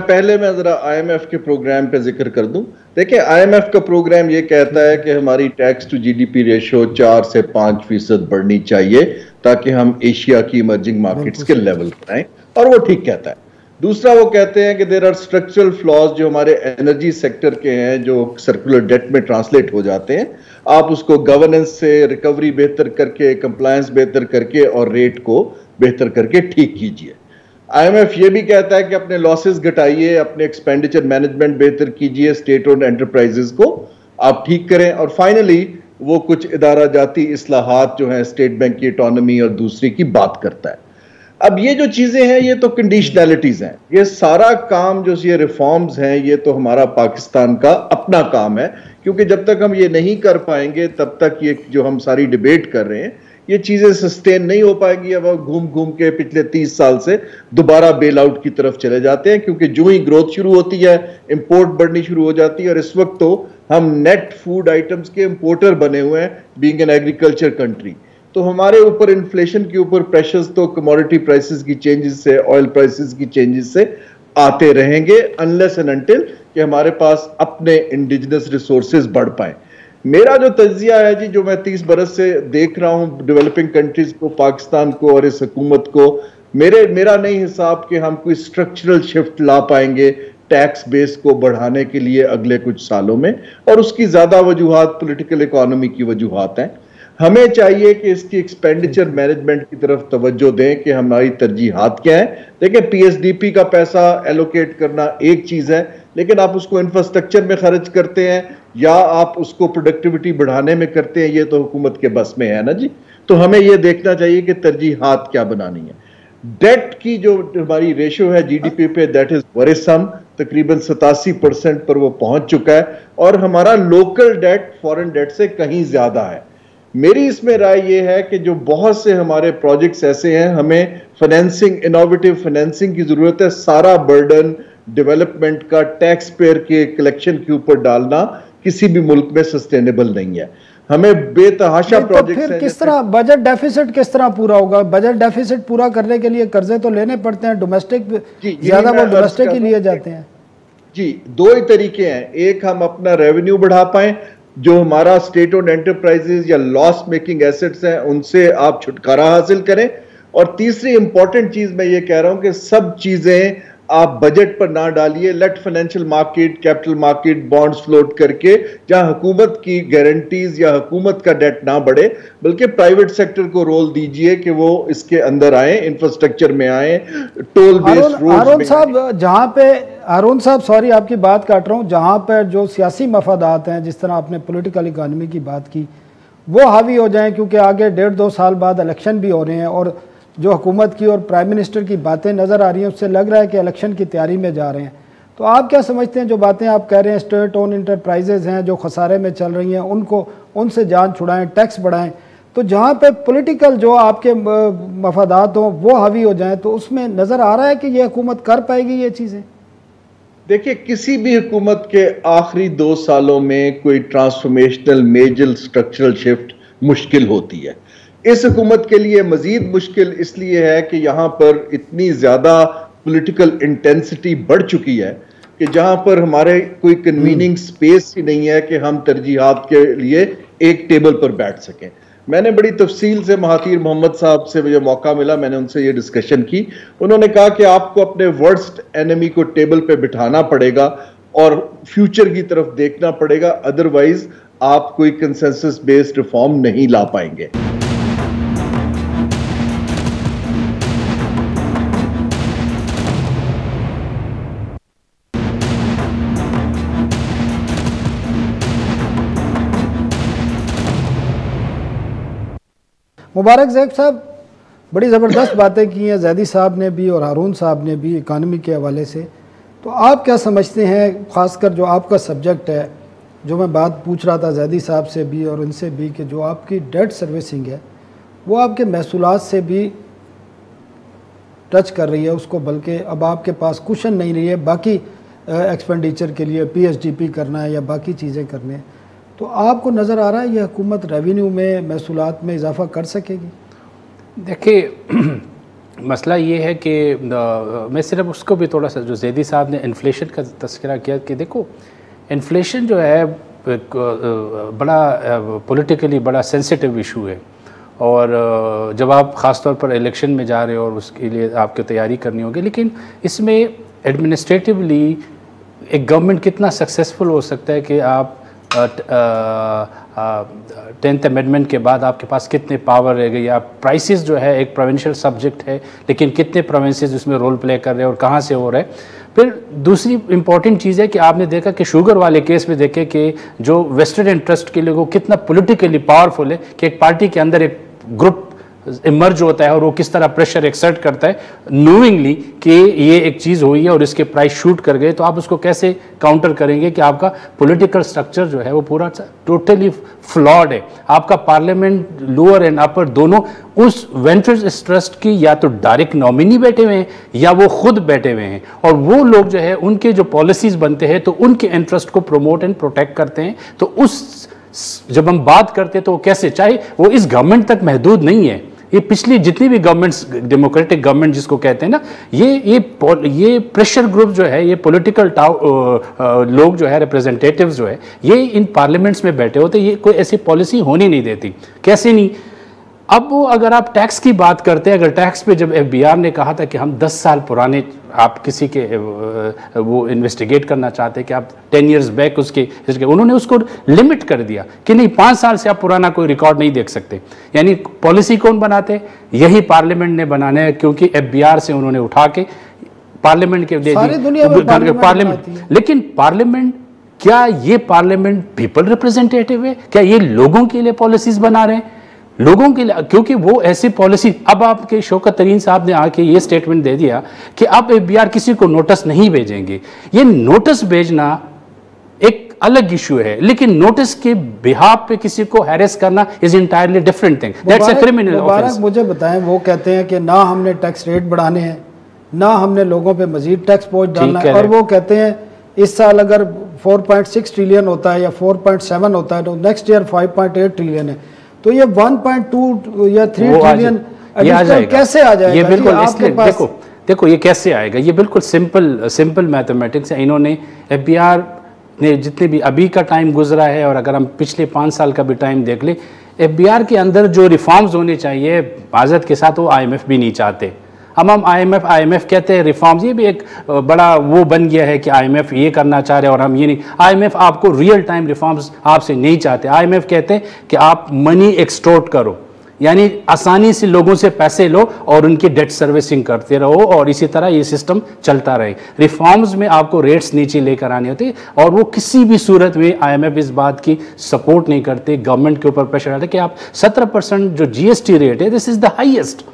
Speaker 3: जरा IMF के प्रोग्राम पे जिक्र कर दूं। देखिए, IMF का प्रोग्राम ये कहता है कि हमारी टैक्स टू GDP रेशो 4 से 5% बढ़नी चाहिए ताकि हम एशिया की इमर्जिंग मार्केट्स के लेवल पर आए, और वो ठीक कहता है। दूसरा, वो कहते हैं कि देयर आर स्ट्रक्चरल फ्लॉज जो हमारे एनर्जी सेक्टर के हैं, जो सर्कुलर डेट में ट्रांसलेट हो जाते हैं। आप उसको गवर्नेंस से रिकवरी बेहतर करके, कंप्लायंस बेहतर करके और रेट को बेहतर करके ठीक कीजिए। IMF ये भी कहता है कि अपने लॉसेस घटाइए, अपने एक्सपेंडिचर मैनेजमेंट बेहतर कीजिए, स्टेट ओन्ड एंटरप्राइजेस को आप ठीक करें, और फाइनली वो कुछ इदारा जाती इस्लाहात जो है, स्टेट बैंक की ऑटोनॉमी और दूसरी की बात करता है। अब ये जो चीजें हैं ये तो कंडीशनैलिटीज हैं। ये सारा काम जो ये रिफॉर्म्स हैं ये तो हमारा पाकिस्तान का अपना काम है, क्योंकि जब तक हम ये नहीं कर पाएंगे तब तक ये जो हम सारी डिबेट कर रहे हैं ये चीजें सस्टेन नहीं हो पाएंगी। अब घूम घूम के पिछले 30 साल से दोबारा बेल आउट की तरफ चले जाते हैं, क्योंकि जो ही ग्रोथ शुरू होती है इंपोर्ट बढ़नी शुरू हो जाती है, और इस वक्त तो हम नेट फूड आइटम्स के इंपोर्टर बने हुए हैं बीइंग एन एग्रीकल्चर कंट्री। तो हमारे ऊपर इन्फ्लेशन के ऊपर प्रेशर्स तो कमोडिटी प्राइसेस की चेंजेस से, ऑयल प्राइसेस की चेंजेस से आते रहेंगे, अनलेस एंड अनटिल कि हमारे पास अपने इंडिजिनस रिसोर्सेज बढ़ पाए। मेरा जो तज्जिया है जी, जो मैं 30 बरस से देख रहा हूं डेवलपिंग कंट्रीज को, पाकिस्तान को और इस हुकूमत को, मेरा नहीं हिसाब कि हम कोई स्ट्रक्चरल शिफ्ट ला पाएंगे टैक्स बेस को बढ़ाने के लिए अगले कुछ सालों में, और उसकी ज्यादा वजूहात पॉलिटिकल इकोनॉमी की वजूहात हैं। हमें चाहिए कि इसकी एक्सपेंडिचर मैनेजमेंट की तरफ तवज्जो दें कि हमारी तरजीहात क्या है। देखिए, PSDP का पैसा एलोकेट करना एक चीज है, लेकिन आप उसको इंफ्रास्ट्रक्चर में खर्च करते हैं या आप उसको प्रोडक्टिविटी बढ़ाने में करते हैं, ये तो हुकूमत के बस में है ना जी। तो हमें यह देखना चाहिए कि तरजीहात क्या बनानी है। डेट की जो हमारी रेशो है GDP पे, दैट इज वरिसम, तकरीबन 87% पर वो पहुंच चुका है, और हमारा लोकल डेट फॉरेन डेट से कहीं ज्यादा है। मेरी इसमें राय ये है कि जो बहुत से हमारे प्रोजेक्ट्स ऐसे हैं, हमें फाइनेंसिंग, इनोवेटिव फाइनेंसिंग की जरूरत है। सारा बर्डन डेवलपमेंट का टैक्स पेयर के कलेक्शन के ऊपर डालना किसी भी मुल्क में सस्टेनेबल नहीं है। हमें बेतहाशा
Speaker 1: तो
Speaker 3: प्रोजेक्ट्स
Speaker 1: फिर किस तरह बजट डेफिसिट किस तरह पूरा होगा? बजट डेफिसिट पूरा करने के लिए कर्जे तो लेने पड़ते हैं, डोमेस्टिक ज्यादा वो डोमेस्टिक ही लिए जाते हैं।
Speaker 3: जी, दो ही तरीके हैं। एक, हम अपना रेवेन्यू बढ़ा पाएं, जो हमारा स्टेट ओन्ड एंटरप्राइजेज या लॉस मेकिंग एसेट्स हैं उनसे आप छुटकारा हासिल करें। और तीसरी इंपॉर्टेंट चीज मैं ये कह रहा हूं कि सब चीजें आप बजट पर ना डालिए, let financial market, capital market, bonds float करके, जहां हुकूमत की गारंटीज या हुकूमत का डेट ना बढ़े, बल्कि प्राइवेट सेक्टर को रोल दीजिए कि वो इसके अंदर आए, इंफ्रास्ट्रक्चर में आए, टोल बेस्ड रोड।
Speaker 1: हारून साहब, जहां पे हारून साहब सॉरी आपकी बात काट रहा हूं, जहां पर जो सियासी मफादात हैं, जिस तरह आपने पॉलिटिकल इकानमी की बात की, वो हावी हो जाएं, क्योंकि आगे 1.5-2 साल बाद इलेक्शन भी हो रहे हैं और जो हुकूमत की और प्राइम मिनिस्टर की बातें नज़र आ रही हैं उससे लग रहा है कि इलेक्शन की तैयारी में जा रहे हैं। तो आप क्या समझते हैं, जो बातें आप कह रहे हैं स्टेट ओन इंटरप्राइजेज हैं जो खसारे में चल रही हैं, उनको उनसे जान छुड़ाएं, टैक्स बढ़ाएं, तो जहाँ पे पॉलिटिकल जो आपके मफादात हों वो हावी हो जाएं, तो उसमें नज़र आ रहा है कि ये हुकूमत कर पाएगी ये चीज़ें?
Speaker 3: देखिए, किसी भी हुकूमत के आखिरी 2 सालों में कोई ट्रांसफॉर्मेशनल मेजर स्ट्रक्चरल शिफ्ट मुश्किल होती है। इस हुकूमत के लिए मजीद मुश्किल इसलिए है कि यहां पर इतनी ज्यादा पॉलिटिकल इंटेंसिटी बढ़ चुकी है कि जहां पर हमारे कोई कन्वीनिंग स्पेस ही नहीं है कि हम तरजीहात के लिए एक टेबल पर बैठ सकें। मैंने बड़ी तफसील से महातीर मोहम्मद साहब से मुझे मौका मिला, मैंने उनसे ये डिस्कशन की। उन्होंने कहा कि आपको अपने वर्स्ट एनिमी को टेबल पे बिठाना पड़ेगा और फ्यूचर की तरफ देखना पड़ेगा, अदरवाइज आप कोई कंसेंसस बेस्ड रिफॉर्म नहीं ला पाएंगे।
Speaker 1: मुबारक ज़ैब साहब, बड़ी ज़बरदस्त बातें की हैं जैदी साहब ने भी और हारून साहब ने भी इकानमी के हवाले से। तो आप क्या समझते हैं, ख़ासकर जो आपका सब्जेक्ट है, जो मैं बात पूछ रहा था जैदी साहब से भी और उनसे भी, कि जो आपकी डेट सर्विसिंग है वो आपके महसूलात से भी टच कर रही है उसको, बल्कि अब आपके पास कुशन नहीं रही है बाकी एक्सपेंडिचर के लिए, PSDP करना है या बाकी चीज़ें करने हैं। तो आपको नज़र आ रहा है ये हुकूमत रेवेन्यू में, महसूलात में इजाफा कर सकेगी?
Speaker 4: देखिए मसला ये है कि मैं सिर्फ उसको भी थोड़ा सा, जो जैदी साहब ने इन्फ्लेशन का तस्करा किया, कि देखो इन्फ्लेशन जो है बड़ा पॉलिटिकली बड़ा सेंसिटिव इशू है, और जब आप ख़ास तौर पर इलेक्शन में जा रहे हो और उसके लिए आपको तैयारी करनी होगी, लेकिन इसमें एडमिनिस्ट्रेटिवली एक गवर्नमेंट कितना सक्सेसफुल हो सकता है कि आप 10th अमेंडमेंट के बाद आपके पास कितने पावर रह गई। आप प्राइसेस जो है एक प्रोविंशियल सब्जेक्ट है, लेकिन कितने प्रोविंसेस उसमें रोल प्ले कर रहे हैं और कहाँ से हो रहा है। फिर दूसरी इंपॉर्टेंट चीज़ है कि आपने देखा कि शुगर वाले केस में देखे कि जो वेस्टेड इंटरेस्ट के लिए वो कितना पॉलिटिकली पावरफुल है, कि एक पार्टी के अंदर एक ग्रुप इमर्ज होता है और वो किस तरह प्रेशर एक्सर्ट करता है नोइंगली कि ये एक चीज़ हुई है और इसके प्राइस शूट कर गए, तो आप उसको कैसे काउंटर करेंगे कि आपका पॉलिटिकल स्ट्रक्चर जो है वो पूरा टोटली फ्लॉड है। आपका पार्लियामेंट लोअर एंड अपर दोनों उस वेंचर्स ट्रस्ट की या तो डायरेक्ट नॉमिनी बैठे हुए हैं या वो खुद बैठे हुए हैं, और वो लोग जो है उनके जो पॉलिसीज बनते हैं तो उनके इंटरेस्ट को प्रमोट एंड प्रोटेक्ट करते हैं। तो उस जब हम बात करते हैं तो कैसे, चाहे वो इस गवर्नमेंट तक महदूद नहीं है, ये पिछली जितनी भी गवर्नमेंट्स, डेमोक्रेटिक गवर्नमेंट जिसको कहते हैं ना, ये प्रेशर ग्रुप जो है, ये पॉलिटिकल लोग जो है, रिप्रेजेंटेटिव्स जो है, ये इन पार्लियामेंट्स में बैठे होते, ये कोई ऐसी पॉलिसी होनी नहीं देती। कैसे नहीं? अब वो अगर आप टैक्स की बात करते हैं, अगर टैक्स पे जब FBI ने कहा था कि हम 10 साल पुराने आप किसी के वो इन्वेस्टिगेट करना चाहते हैं कि आप 10 years बैक उसके, उन्होंने उसको लिमिट कर दिया कि नहीं 5 साल से आप पुराना कोई रिकॉर्ड नहीं देख सकते। यानी पॉलिसी कौन बनाते? यही पार्लियामेंट ने बनाना है, क्योंकि FBR से उन्होंने उठा के पार्लियामेंट के पार्लियामेंट। लेकिन पार्लियामेंट, क्या ये पार्लियामेंट पीपल रिप्रेजेंटेटिव है? क्या ये लोगों के लिए पॉलिसीज बना रहे हैं? लोगों के लिए, क्योंकि वो ऐसी पॉलिसी, अब आपके शौकत तरीन साहब ने आके ये स्टेटमेंट दे दिया कि अब FBR किसी को नोटिस नहीं भेजेंगे। ये नोटिस भेजना एक अलग इशू है, लेकिन नोटिस के बिहाफ पे किसी को हैरेस करना is entirely different thing, that's a criminal offence.
Speaker 1: मुझे बताएं, वो कहते हैं कि ना हमने टैक्स रेट बढ़ाने हैं, ना हमने लोगों पे मजीद टैक्स बोझ डालना है, और वो कहते हैं इस साल अगर 4.6 ट्रिलियन होता है या 4.7 होता है तो नेक्स्ट ईयर 5.8 ट्रिलियन है, तो ये 1.2 या 3 ट्रिलियन कैसे आ जाएगा?
Speaker 4: ये बिल्कुल इसलिए देखो ये कैसे आएगा, ये बिल्कुल सिंपल मैथमेटिक्स है। इन्होंने FBR ने जितने भी अभी का टाइम गुजरा है और अगर हम पिछले 5 साल का भी टाइम देख ले, FBR के अंदर जो रिफॉर्म्स होने चाहिए माजरत के साथ वो IMF भी नहीं चाहते। हम IMF कहते हैं रिफॉर्म्स, ये भी एक बड़ा वो बन गया है कि IMF ये करना चाह रहे हैं और हम ये नहीं। IMF आपको रियल टाइम रिफॉर्म्स आपसे नहीं चाहते। IMF कहते हैं कि आप मनी एक्सटोर्ट करो, यानी आसानी से लोगों से पैसे लो और उनकी डेट सर्विसिंग करते रहो और इसी तरह ये सिस्टम चलता रहे। रिफॉर्म्स में आपको रेट्स नीचे लेकर आने होते और वो किसी भी सूरत में IMF इस बात की सपोर्ट नहीं करते। गवर्नमेंट के ऊपर प्रेशर आता है कि आप 17% जो GST रेट है, दिस इज द हाईएस्ट,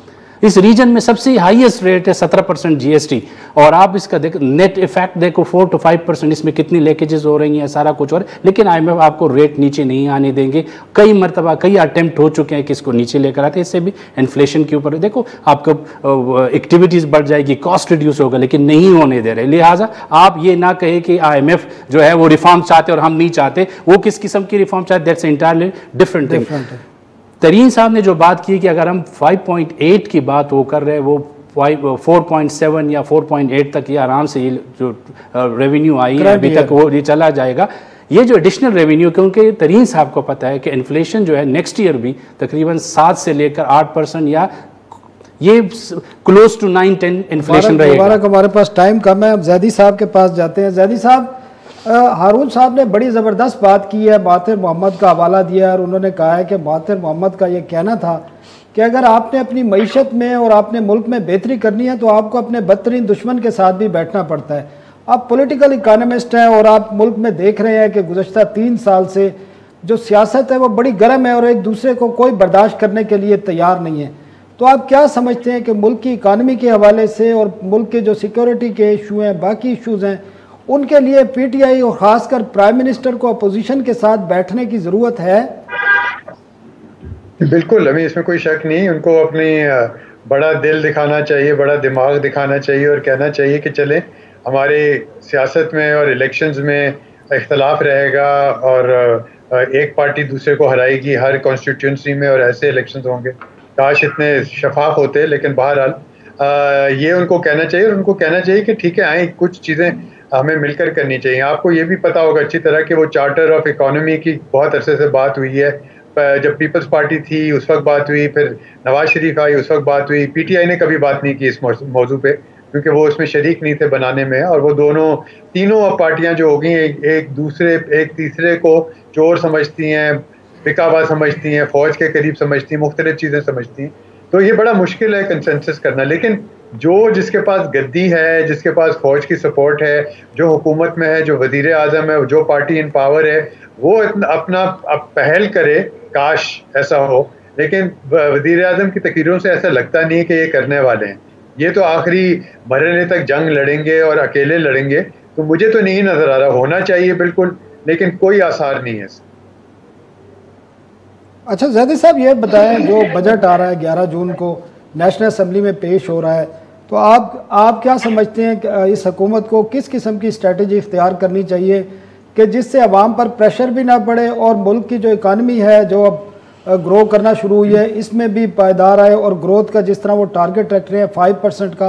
Speaker 4: इस रीजन में सबसे हाईएस्ट रेट है 17% GST। और आप इसका देखो नेट इफेक्ट देखो 4 to 5%, इसमें कितनी लीकेजेस हो रही हैं, सारा कुछ और, लेकिन IMF आपको रेट नीचे नहीं आने देंगे। कई मरतबा कई अटेम्प्ट हो चुके हैं कि इसको नीचे लेकर आते, इससे भी इन्फ्लेशन के ऊपर देखो आपको एक्टिविटीज़ बढ़ जाएगी, कॉस्ट रिड्यूस होगा, लेकिन नहीं होने दे रहे। लिहाजा आप ये ना कहे कि IMF जो है वो रिफॉर्म चाहते और हम नहीं चाहते। वो किस किस्म की रिफॉर्म चाहते, दैट्स एंटायरली डिफरेंट थिंग। तरीन साहब ने जो बात की कि अगर हम 5.8 की बात वो कर रहे हैं, वो 4.7 या 4.8 तक ये आराम से ये जो रेवेन्यू आई है अभी तक वो ये चला जाएगा। ये जो एडिशनल रेवेन्यू, क्योंकि तरीन साहब को पता है कि इन्फ्लेशन जो है नेक्स्ट ईयर भी तकरीबन 7 से लेकर 8% या ये क्लोज टू 9-10 इन्फ्लेशन रहेगा।
Speaker 1: हमारे पास टाइम कम है, अब जैदी साहब के पास जाते हैं। जैदी साहब, हारून साहब ने बड़ी ज़बरदस्त बात की है, माथिर मोहम्मद का हवाला दिया और उन्होंने कहा है कि माथिर मोहम्मद का ये कहना था कि अगर आपने अपनी मईशत में और आपने मुल्क में बेहतरी करनी है तो आपको अपने बदतरीन दुश्मन के साथ भी बैठना पड़ता है। आप पॉलिटिकल इकोनॉमिस्ट हैं और आप मुल्क में देख रहे हैं कि गुज़श्ता 3 साल से जो सियासत है वो बड़ी गर्म है और एक दूसरे को कोई बर्दाश्त करने के लिए तैयार नहीं है। तो आप क्या समझते हैं कि मुल्क की इकानमी के हवाले से और मुल्क के जो सिक्योरिटी के इशू हैं, बाकी इशूज़ हैं, उनके लिए PTI और ख़ासकर प्राइम मिनिस्टर को अपोजिशन के साथ बैठने की ज़रूरत है?
Speaker 2: बिल्कुल, अभी इसमें कोई शक नहीं। उनको अपनी बड़ा दिल दिखाना चाहिए, बड़ा दिमाग दिखाना चाहिए और कहना चाहिए कि चले हमारे सियासत में और इलेक्शंस में इख्तलाफ रहेगा और एक पार्टी दूसरे को हराएगी हर कॉन्स्टिट्यूंसी में और ऐसे इलेक्शंस होंगे। काश इतने शफाफ होते, लेकिन बहरहाल ये उनको कहना चाहिए और उनको कहना चाहिए कि ठीक है, आए कुछ चीज़ें हमें मिलकर करनी चाहिए। आपको ये भी पता होगा अच्छी तरह कि वो चार्टर ऑफ इकोनॉमी की बहुत अरसे से बात हुई है। जब पीपल्स पार्टी थी उस वक्त बात हुई, फिर नवाज शरीफ आई उस वक्त बात हुई। PTI ने कभी बात नहीं की इस मौजू पे क्योंकि वो उसमें शरीक नहीं थे बनाने में। और वो तीनों पार्टियां जो होगी एक तीसरे को चोर समझती हैं, बिकावा समझती हैं, फौज के करीब समझती हैं, मुख्तलिफ चीज़ें समझती हैं। तो ये बड़ा मुश्किल है कंसेंसस करना। लेकिन जिसके पास गद्दी है, जिसके पास फौज की सपोर्ट है, जो हुकूमत में है, जो वजीर आज़म है, जो पार्टी इन पावर है, वो अपना पहल करे। काश ऐसा हो, लेकिन वजीर आज़म की तकरीरों से ऐसा लगता नहीं है कि ये करने वाले हैं। ये तो आखिरी मरने तक जंग लड़ेंगे और अकेले लड़ेंगे। तो मुझे तो नहीं नज़र आ रहा। होना चाहिए बिल्कुल, लेकिन कोई आसार नहीं है।
Speaker 1: अच्छा ज़ैदी साहब, ये बताएं, जो बजट आ रहा है 11 जून को नेशनल असम्बली में पेश हो रहा है, तो आप क्या समझते हैं कि इस हुकूमत को किस किस्म की स्ट्रेटजी इख्तियार करनी चाहिए कि जिससे अवाम पर प्रेशर भी ना पड़े और मुल्क की जो इकानमी है जो अब ग्रो करना शुरू हुई है इसमें भी पायदार आए और ग्रोथ का जिस तरह वो टारगेट रख रहे हैं 5% का,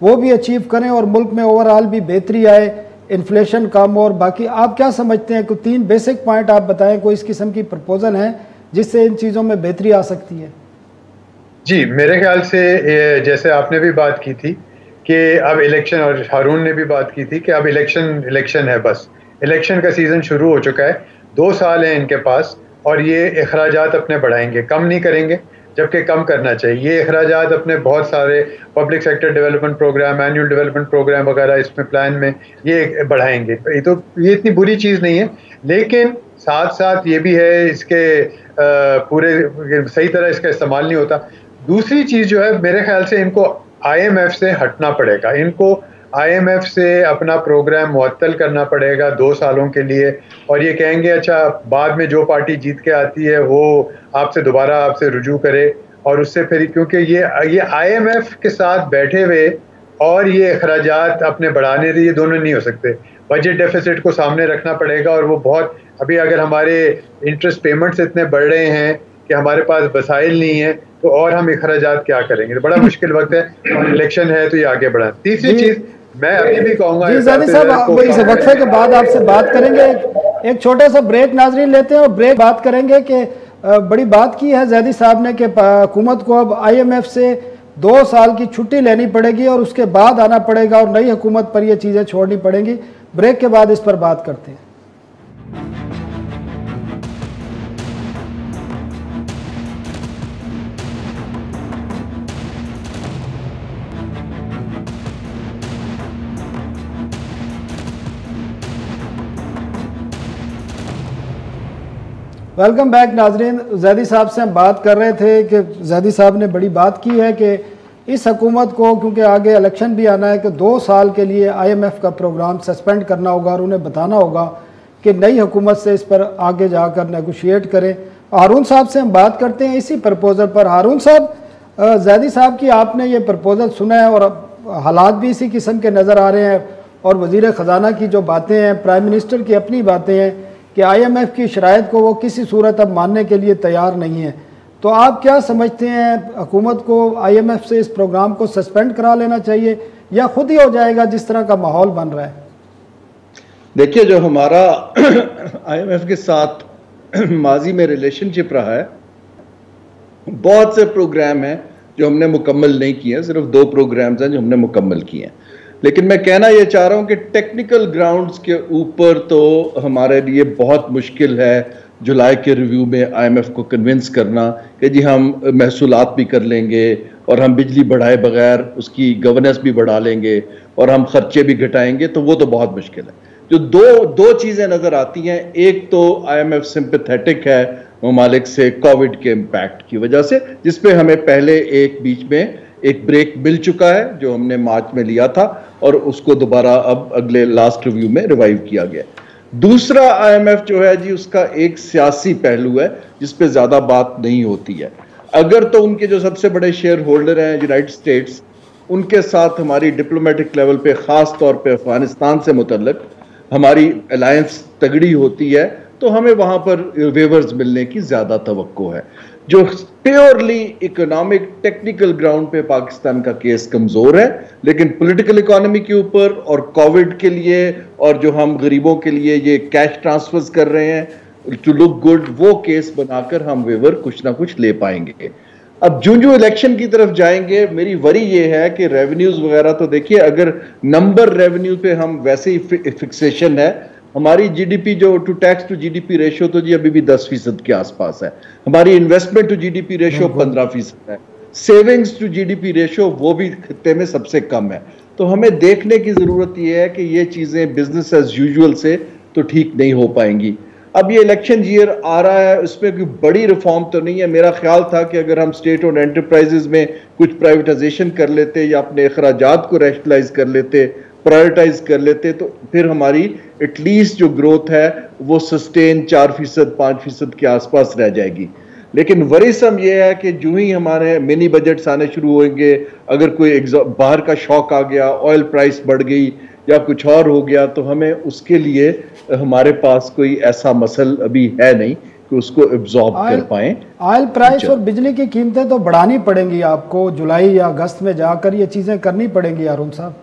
Speaker 1: वो भी अचीव करें और मुल्क में ओवरऑल भी बेहतरी आए, इन्फ्लेशन कम। और बाकी आप क्या समझते हैं, कोई 3 बेसिक पॉइंट आप बताएं, कोई इस किस्म की प्रपोजल है जिससे इन चीज़ों में बेहतरी आ सकती है?
Speaker 2: जी, मेरे ख्याल से जैसे आपने भी बात की थी कि अब इलेक्शन, और हारून ने भी बात की थी कि अब इलेक्शन है, बस इलेक्शन का सीज़न शुरू हो चुका है। 2 साल हैं इनके पास और ये अखराजात अपने बढ़ाएंगे, कम नहीं करेंगे, जबकि कम करना चाहिए। ये अखराजात अपने बहुत सारे public sector development program, annual development program वगैरह इसमें प्लान में ये बढ़ाएंगे। ये इतनी बुरी चीज़ नहीं है, लेकिन साथ साथ ये भी है इसके पूरे सही तरह इसका इस्तेमाल नहीं होता। दूसरी चीज़ जो है, मेरे ख्याल से इनको IMF से हटना पड़ेगा। इनको IMF से अपना प्रोग्राम मुअत्तल करना पड़ेगा 2 सालों के लिए, और ये कहेंगे अच्छा बाद में जो पार्टी जीत के आती है वो आपसे रुजू करे, और उससे फिर क्योंकि ये IMF के साथ बैठे हुए और ये अखराजात अपने बढ़ाने ये दोनों नहीं हो सकते। बजट डेफिसिट को सामने रखना पड़ेगा। और वो बहुत, अभी अगर हमारे इंटरेस्ट पेमेंट्स इतने बढ़ रहे हैं कि हमारे पास वसाइल नहीं है, तो और हम अखराजात क्या करेंगे? तो बड़ा मुश्किल वक्त है, और इलेक्शन है तो ये आगे बढ़ा। तीसरी चीज मैं अभी भी कहूँगा,
Speaker 1: जी ज़ैदी साहब, इस वक्फे के बाद आपसे बात करेंगे। एक छोटा सा ब्रेक नाजरीन लेते हैं, और ब्रेक बात करेंगे कि बड़ी बात की है ज़ैदी साहब ने कि हुकूमत को अब IMF से 2 साल की छुट्टी लेनी पड़ेगी और उसके बाद आना पड़ेगा, और नई हुकूमत पर ये चीज़ें छोड़नी पड़ेंगी। ब्रेक के बाद इस पर बात करते हैं। वेलकम बैक नाजरीन। ज़ैदी साहब से हम बात कर रहे थे कि ज़ैदी साहब ने बड़ी बात की है कि इस हुकूमत को, क्योंकि आगे इलेक्शन भी आना है, कि 2 साल के लिए IMF का प्रोग्राम सस्पेंड करना होगा और उन्हें बताना होगा कि नई हुकूमत से इस पर आगे जाकर नेगोशिएट करें। हारून साहब से हम बात करते हैं इसी प्रपोज़ल पर। हारून साहब, ज़ैदी साहब की आपने ये प्रपोज़ल सुना है और हालात भी इसी किस्म के नज़र आ रहे हैं, और वज़ीर ख़जाना की जो बातें हैं, प्राइम मिनिस्टर की अपनी बातें हैं कि IMF की शराइत को वो किसी सूरत अब मानने के लिए तैयार नहीं है। तो आप क्या समझते हैं, हुकूमत को IMF से इस प्रोग्राम को सस्पेंड करा लेना चाहिए या खुद ही हो जाएगा जिस तरह का माहौल बन रहा है?
Speaker 3: देखिए, जो हमारा IMF के साथ माजी में रिलेशनशिप रहा है, बहुत से प्रोग्राम हैं जो हमने मुकम्मल नहीं किए हैं। सिर्फ 2 प्रोग्राम्स हैं जो हमने मुकम्मल किए हैं। लेकिन मैं कहना यह चाह रहा हूं कि टेक्निकल ग्राउंड्स के ऊपर तो हमारे लिए बहुत मुश्किल है जुलाई के रिव्यू में IMF को कन्विंस करना कि जी हम महसूलात भी कर लेंगे और हम बिजली बढ़ाए बगैर उसकी गवर्नेंस भी बढ़ा लेंगे और हम खर्चे भी घटाएंगे, तो वो तो बहुत मुश्किल है। जो दो चीज़ें नज़र आती हैं, एक तो IMF सिंपैथेटिक है ममालिक से कोविड के इम्पैक्ट की वजह से, जिसपे हमें पहले एक बीच में एक ब्रेक मिल चुका है जो हमने मार्च में लिया था, और उसको दोबारा अब अगले लास्ट रिव्यू में रिवाइव किया गया। दूसरा IMF जो है जी, उसका एक सियासी पहलू है जिस पे ज़्यादा बात नहीं होती है। अगर तो उनके जो सबसे बड़े शेयर होल्डर हैं यूनाइटेड स्टेट्स, उनके साथ हमारी डिप्लोमेटिक लेवल पे, ख़ास तौर पे अफगानिस्तान से मुतल्लिक हमारी अलायंस तगड़ी होती है, तो हमें वहाँ पर वेवर्स मिलने की ज़्यादा तवक्को है। जो प्योरली इकोनॉमिक टेक्निकल ग्राउंड पे पाकिस्तान का केस कमज़ोर है, लेकिन पॉलिटिकल इकोनॉमी के ऊपर और कोविड के लिए और जो हम गरीबों के लिए ये कैश ट्रांसफर्स कर रहे हैं टू लुक गुड, वो केस बनाकर हम वेवर कुछ ना कुछ ले पाएंगे। अब जो इलेक्शन की तरफ जाएंगे, मेरी वरी ये है कि रेवेन्यूज वगैरह, तो देखिए अगर नंबर रेवेन्यू पे हम वैसे ही फिक्सेशन है, हमारी GDP जो टैक्स टू GDP रेशियो तो जी अभी भी 10% के आसपास है। हमारी इन्वेस्टमेंट टू GDP रेशियो 15% है। सेविंग्स टू GDP रेशियो वो भी खित्ते में सबसे कम है। तो हमें देखने की जरूरत यह है कि ये चीजें बिजनेस एज यूजुअल से तो ठीक नहीं हो पाएंगी। अब ये इलेक्शन ईयर आ रहा है, उसमें कोई बड़ी रिफॉर्म तो नहीं है। मेरा ख्याल था कि अगर हम स्टेट ओन्ड एंटरप्राइजेज में कुछ प्राइवेटाइजेशन कर लेते या अपने अखराजात को रैशनलाइज कर लेते, प्रायोरिटाइज कर लेते, तो फिर हमारी एटलीस्ट जो ग्रोथ है वो सस्टेन 4%, 5% के आसपास रह जाएगी। लेकिन वरीसम यह है कि जो ही हमारे मिनी बजट्स आने शुरू होंगे, अगर कोई बाहर का शॉक आ गया, ऑयल प्राइस बढ़ गई या कुछ और हो गया, तो हमें उसके लिए हमारे पास कोई ऐसा मसल अभी है नहीं कि उसको एब्जॉर्ब कर पाएं।
Speaker 1: ऑयल प्राइस और बिजली की कीमतें तो बढ़ानी पड़ेंगी आपको, जुलाई या अगस्त में जाकर ये चीजें करनी पड़ेंगी हारून साहब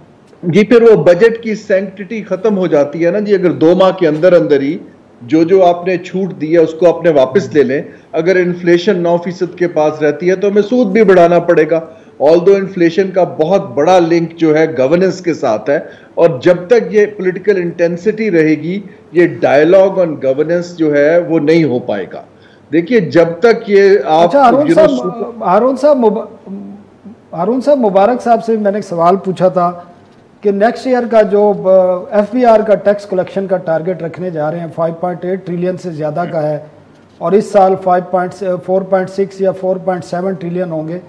Speaker 3: जी। फिर वो बजट की सैंक्टिटी खत्म हो जाती है ना जी। अगर 2 माह के अंदर अंदर ही जो आपने छूट दी है उसको आपने वापस ले लें। अगर इन्फ्लेशन 9% के पास रहती है तो हमें सूद भी बढ़ाना पड़ेगा। ऑल्दो इन्फ्लेशन का बहुत बड़ा लिंक जो है गवर्नेंस के साथ है, और जब तक ये पॉलिटिकल इंटेंसिटी रहेगी, ये डायलॉग ऑन गवर्नेंस जो है वो नहीं हो पाएगा। देखिए जब तक ये आप
Speaker 1: हारून साहब मुबारक साहब से मैंने एक सवाल पूछा था कि नेक्स्ट ईयर का जो FBR का टैक्स कलेक्शन का टारगेट रखने जा रहे हैं 5.8 ट्रिलियन से ज़्यादा का है, और इस साल 4.6 या 4.7 ट्रिलियन होंगे,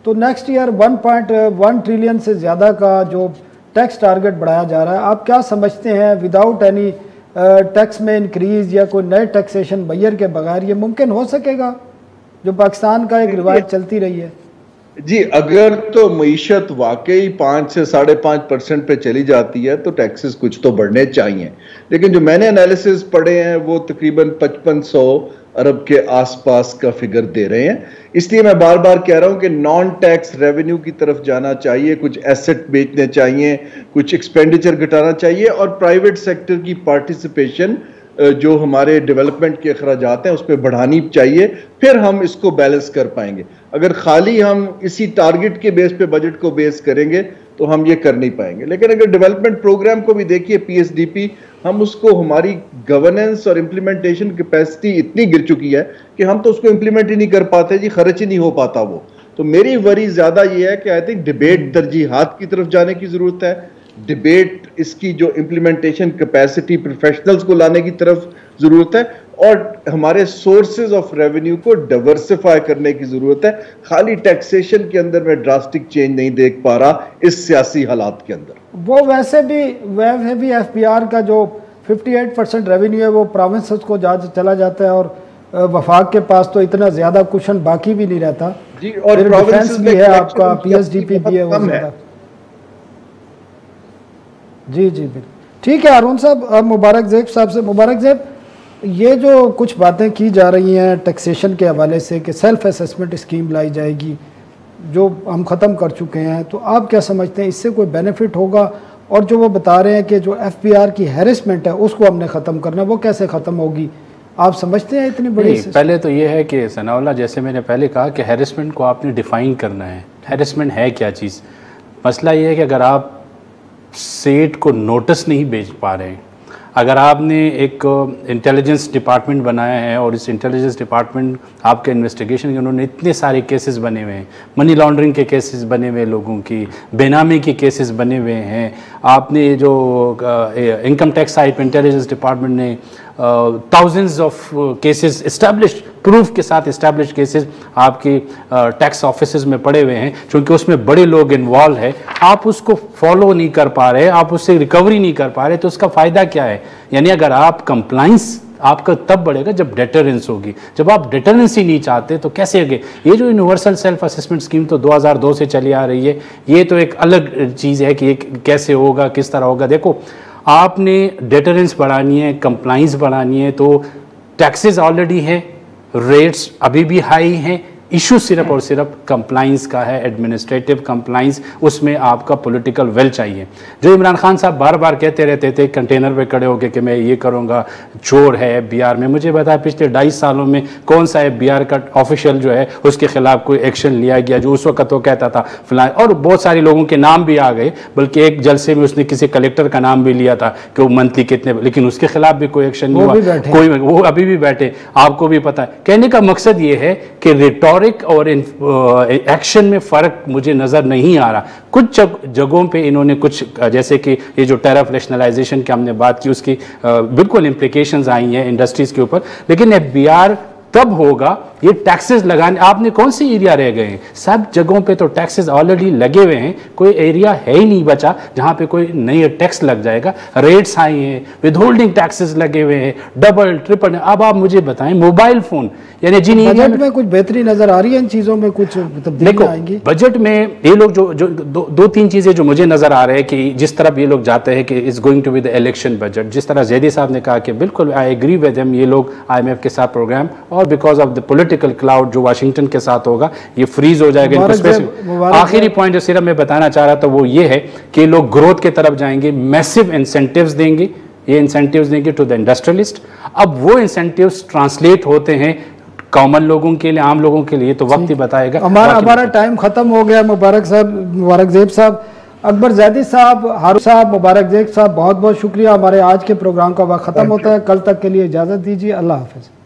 Speaker 1: तो नेक्स्ट ईयर 1.1 ट्रिलियन से ज़्यादा का जो टैक्स टारगेट बढ़ाया जा रहा है। आप क्या समझते हैं, विदाउट एनी टैक्स में इंक्रीज या कोई नए टैक्सेशन बगैर के बगैर ये मुमकिन हो सकेगा, जो पाकिस्तान का एक रिवायत चलती रही है?
Speaker 3: जी, अगर तो मईशत वाकई 5 से 5.5% पे चली जाती है तो टैक्सेस कुछ तो बढ़ने चाहिए, लेकिन जो मैंने एनालिसिस पढ़े हैं वो तकरीबन 5500 अरब के आसपास का फिगर दे रहे हैं। इसलिए मैं बार बार कह रहा हूं कि नॉन टैक्स रेवेन्यू की तरफ जाना चाहिए, कुछ एसेट बेचने चाहिए, कुछ एक्सपेंडिचर घटाना चाहिए और प्राइवेट सेक्टर की पार्टिसिपेशन जो हमारे डेवलपमेंट के अखराजात हैं उस पर बढ़ानी चाहिए, फिर हम इसको बैलेंस कर पाएंगे। अगर खाली हम इसी टारगेट के बेस पे बजट को बेस करेंगे तो हम ये कर नहीं पाएंगे। लेकिन अगर डेवलपमेंट प्रोग्राम को भी देखिए, पीएसडीपी, हम उसको, हमारी गवर्नेंस और इम्प्लीमेंटेशन कैपेसिटी इतनी गिर चुकी है कि हम तो उसको इम्प्लीमेंट ही नहीं कर पाते जी, खर्च ही नहीं हो पाता वो। तो मेरी वरी ज्यादा ये है कि आई थिंक डिबेट तरजीहात की तरफ जाने की जरूरत है, डिबेट इसकी जो इम्प्लीमेंटेशन कैपेसिटी प्रोफेशनल्स को लाने की तरफ जरूरत है और हमारे सोर्सेज ऑफ रेवेन्यू को डाइवर्सिफाई करने की जरूरत है। खाली टैक्सेशन के अंदर मैं ड्रास्टिक चेंज नहीं देख पा रहा इस सियासी हालात के अंदर।
Speaker 1: वो वैसे भी एफपीआर का जो 58% रेवेन्यू है वो प्रोविंसेस को चला जाता है और वफाक के पास तो इतना ज्यादा कुशन बाकी भी नहीं रहता
Speaker 3: जी, और
Speaker 1: डिफेंस भी है, आपका पीएसडीपी भी है वो ज्यादा। जी जी बिल्कुल ठीक है। अरुण साहब, अब मुबारक ज़ेब साहब से। मुबारक ज़ेब, ये जो कुछ बातें की जा रही हैं टैक्सेशन के हवाले से कि सेल्फ असेसमेंट स्कीम लाई जाएगी जो हम ख़त्म कर चुके हैं, तो आप क्या समझते हैं इससे कोई बेनिफिट होगा? और जो वो बता रहे हैं कि जो एफपीआर की हैरेसमेंट है उसको हमने ख़त्म करना, वो कैसे ख़त्म होगी? आप समझते हैं इतनी बड़ी?
Speaker 4: पहले तो ये है कि सनाउल्लाह, जैसे मैंने पहले कहा कि हैरेसमेंट को आपने डिफ़ाइन करना है। हैरेसमेंट है क्या चीज़? मसला ये है कि अगर आप सेट को नोटिस नहीं भेज पा रहे हैं, अगर आपने एक इंटेलिजेंस डिपार्टमेंट बनाया है और इस इंटेलिजेंस डिपार्टमेंट आपके इन्वेस्टिगेशन के, उन्होंने इतने सारे केसेस बने हुए हैं, मनी लॉन्ड्रिंग के केसेस बने हुए, लोगों की बेनामी के केसेस बने हुए हैं, आपने जो इनकम टैक्स साइड पर इंटेलिजेंस डिपार्टमेंट ने thousands of cases established, proof के साथ इस्टेब्लिश केसेस आपके टैक्स ऑफिसेज में पड़े हुए हैं, क्योंकि उसमें बड़े लोग इन्वॉल्व है, आप उसको फॉलो नहीं कर पा रहे, आप उससे रिकवरी नहीं कर पा रहे, तो उसका फ़ायदा क्या है? यानी अगर आप कंप्लाइंस आपका तब बढ़ेगा जब डेटरेंस होगी। जब आप डेटरेंस ही नहीं चाहते तो कैसे आगे? ये जो यूनिवर्सल सेल्फ असेसमेंट स्कीम तो 2002 से चली आ रही है, ये तो एक अलग चीज़ है कि ये कैसे होगा, किस तरह होगा। देखो, आपने डेटरेंस बढ़ानी है, कंप्लाइंस बढ़ानी है, तो टैक्सेस ऑलरेडी है, रेट्स अभी भी हाई हैं, इशू सिर्फ और सिर्फ कंप्लाइंस का है, एडमिनिस्ट्रेटिव कंप्लाइंस, उसमें आपका पॉलिटिकल विल चाहिए। जो इमरान खान साहब बार बार कहते रहते थे कंटेनर पे खड़े होकर कि मैं ये करूँगा, चोर है एफबीआर में, मुझे बताया पिछले 2.5 सालों में कौन सा एफबीआर का ऑफिशियल जो है उसके खिलाफ कोई एक्शन लिया गया? जो उस वक्त वो कहता था फिलहाल, और बहुत सारे लोगों के नाम भी आ गए, बल्कि एक जलसे में उसने किसी कलेक्टर का नाम भी लिया था कि वो मंथली कितने, लेकिन उसके खिलाफ भी कोई एक्शन नहीं हुआ, कोई, वो अभी भी बैठे, आपको भी पता है। कहने का मकसद ये है कि रिटॉरिक और एक्शन में फ़र्क मुझे नज़र नहीं आ रहा। कुछ जगहों पे इन्होंने कुछ, जैसे कि ये जो टैरिफ रैशनलाइजेशन की हमने बात की, उसकी बिल्कुल इम्प्लिकेशंस आई हैं इंडस्ट्रीज़ के ऊपर, लेकिन एफबीआर तब होगा ये टैक्सेस लगाने। आपने कौन सी एरिया रह गए हैं? सब जगहों पे तो टैक्सेस ऑलरेडी लगे हुए हैं, कोई एरिया है ही नहीं बचा जहां पे कोई नई टैक्स लग जाएगा। रेट्स हाई हैं, विदहोल्डिंग टैक्सेस लगे हुए हैं, डबल ट्रिपल। अब आप मुझे बताएं, मोबाइल फोन, यानी जिन
Speaker 1: बजट में कुछ बेहतरी नजर आ रही है, इन चीजों में कुछ तब्दीली आएंगी?
Speaker 4: बजट में ये लोग जो दो तीन चीजें जो मुझे नजर आ रहे हैं कि जिस तरफ ये लोग जाते हैं कि is going to be the election budget, जिस तरह जैदी साहब ने कहा कि बिल्कुल आई एग्री विद हिम, ये लोग IMF के साथ प्रोग्राम, और because of the political cloud जो वाशिंगटन के साथ होगा ये फ्रीज हो जाएगा। आखिरी पॉइंट जो सिर्फ मैं बताना चाह रहा था वो ये है कि लोग ग्रोथ के तरफ जाएंगे, मैसिव इंसेंटिव्स देंगे, ये इंसेंटिव्स देंगे टू द इंडस्ट्रियलिस्ट। अब वो इंसेंटिव्स ट्रांसलेट होते हैं कॉमन लोगों के लिए, आम लोगों के लिए, तो वक्त ही बताएगा।
Speaker 1: हमारा टाइम खत्म हो गया। मुबारक ज़ेब साहब, अकबर ज़ैदी साहब, हारून साहब, मुबारक ज़ेब साहब, बहुत बहुत शुक्रिया। हमारे आज के प्रोग्राम का वक्त खत्म होता है, कल तक के लिए इजाज़त दीजिए। अल्लाह हाफ़िज़।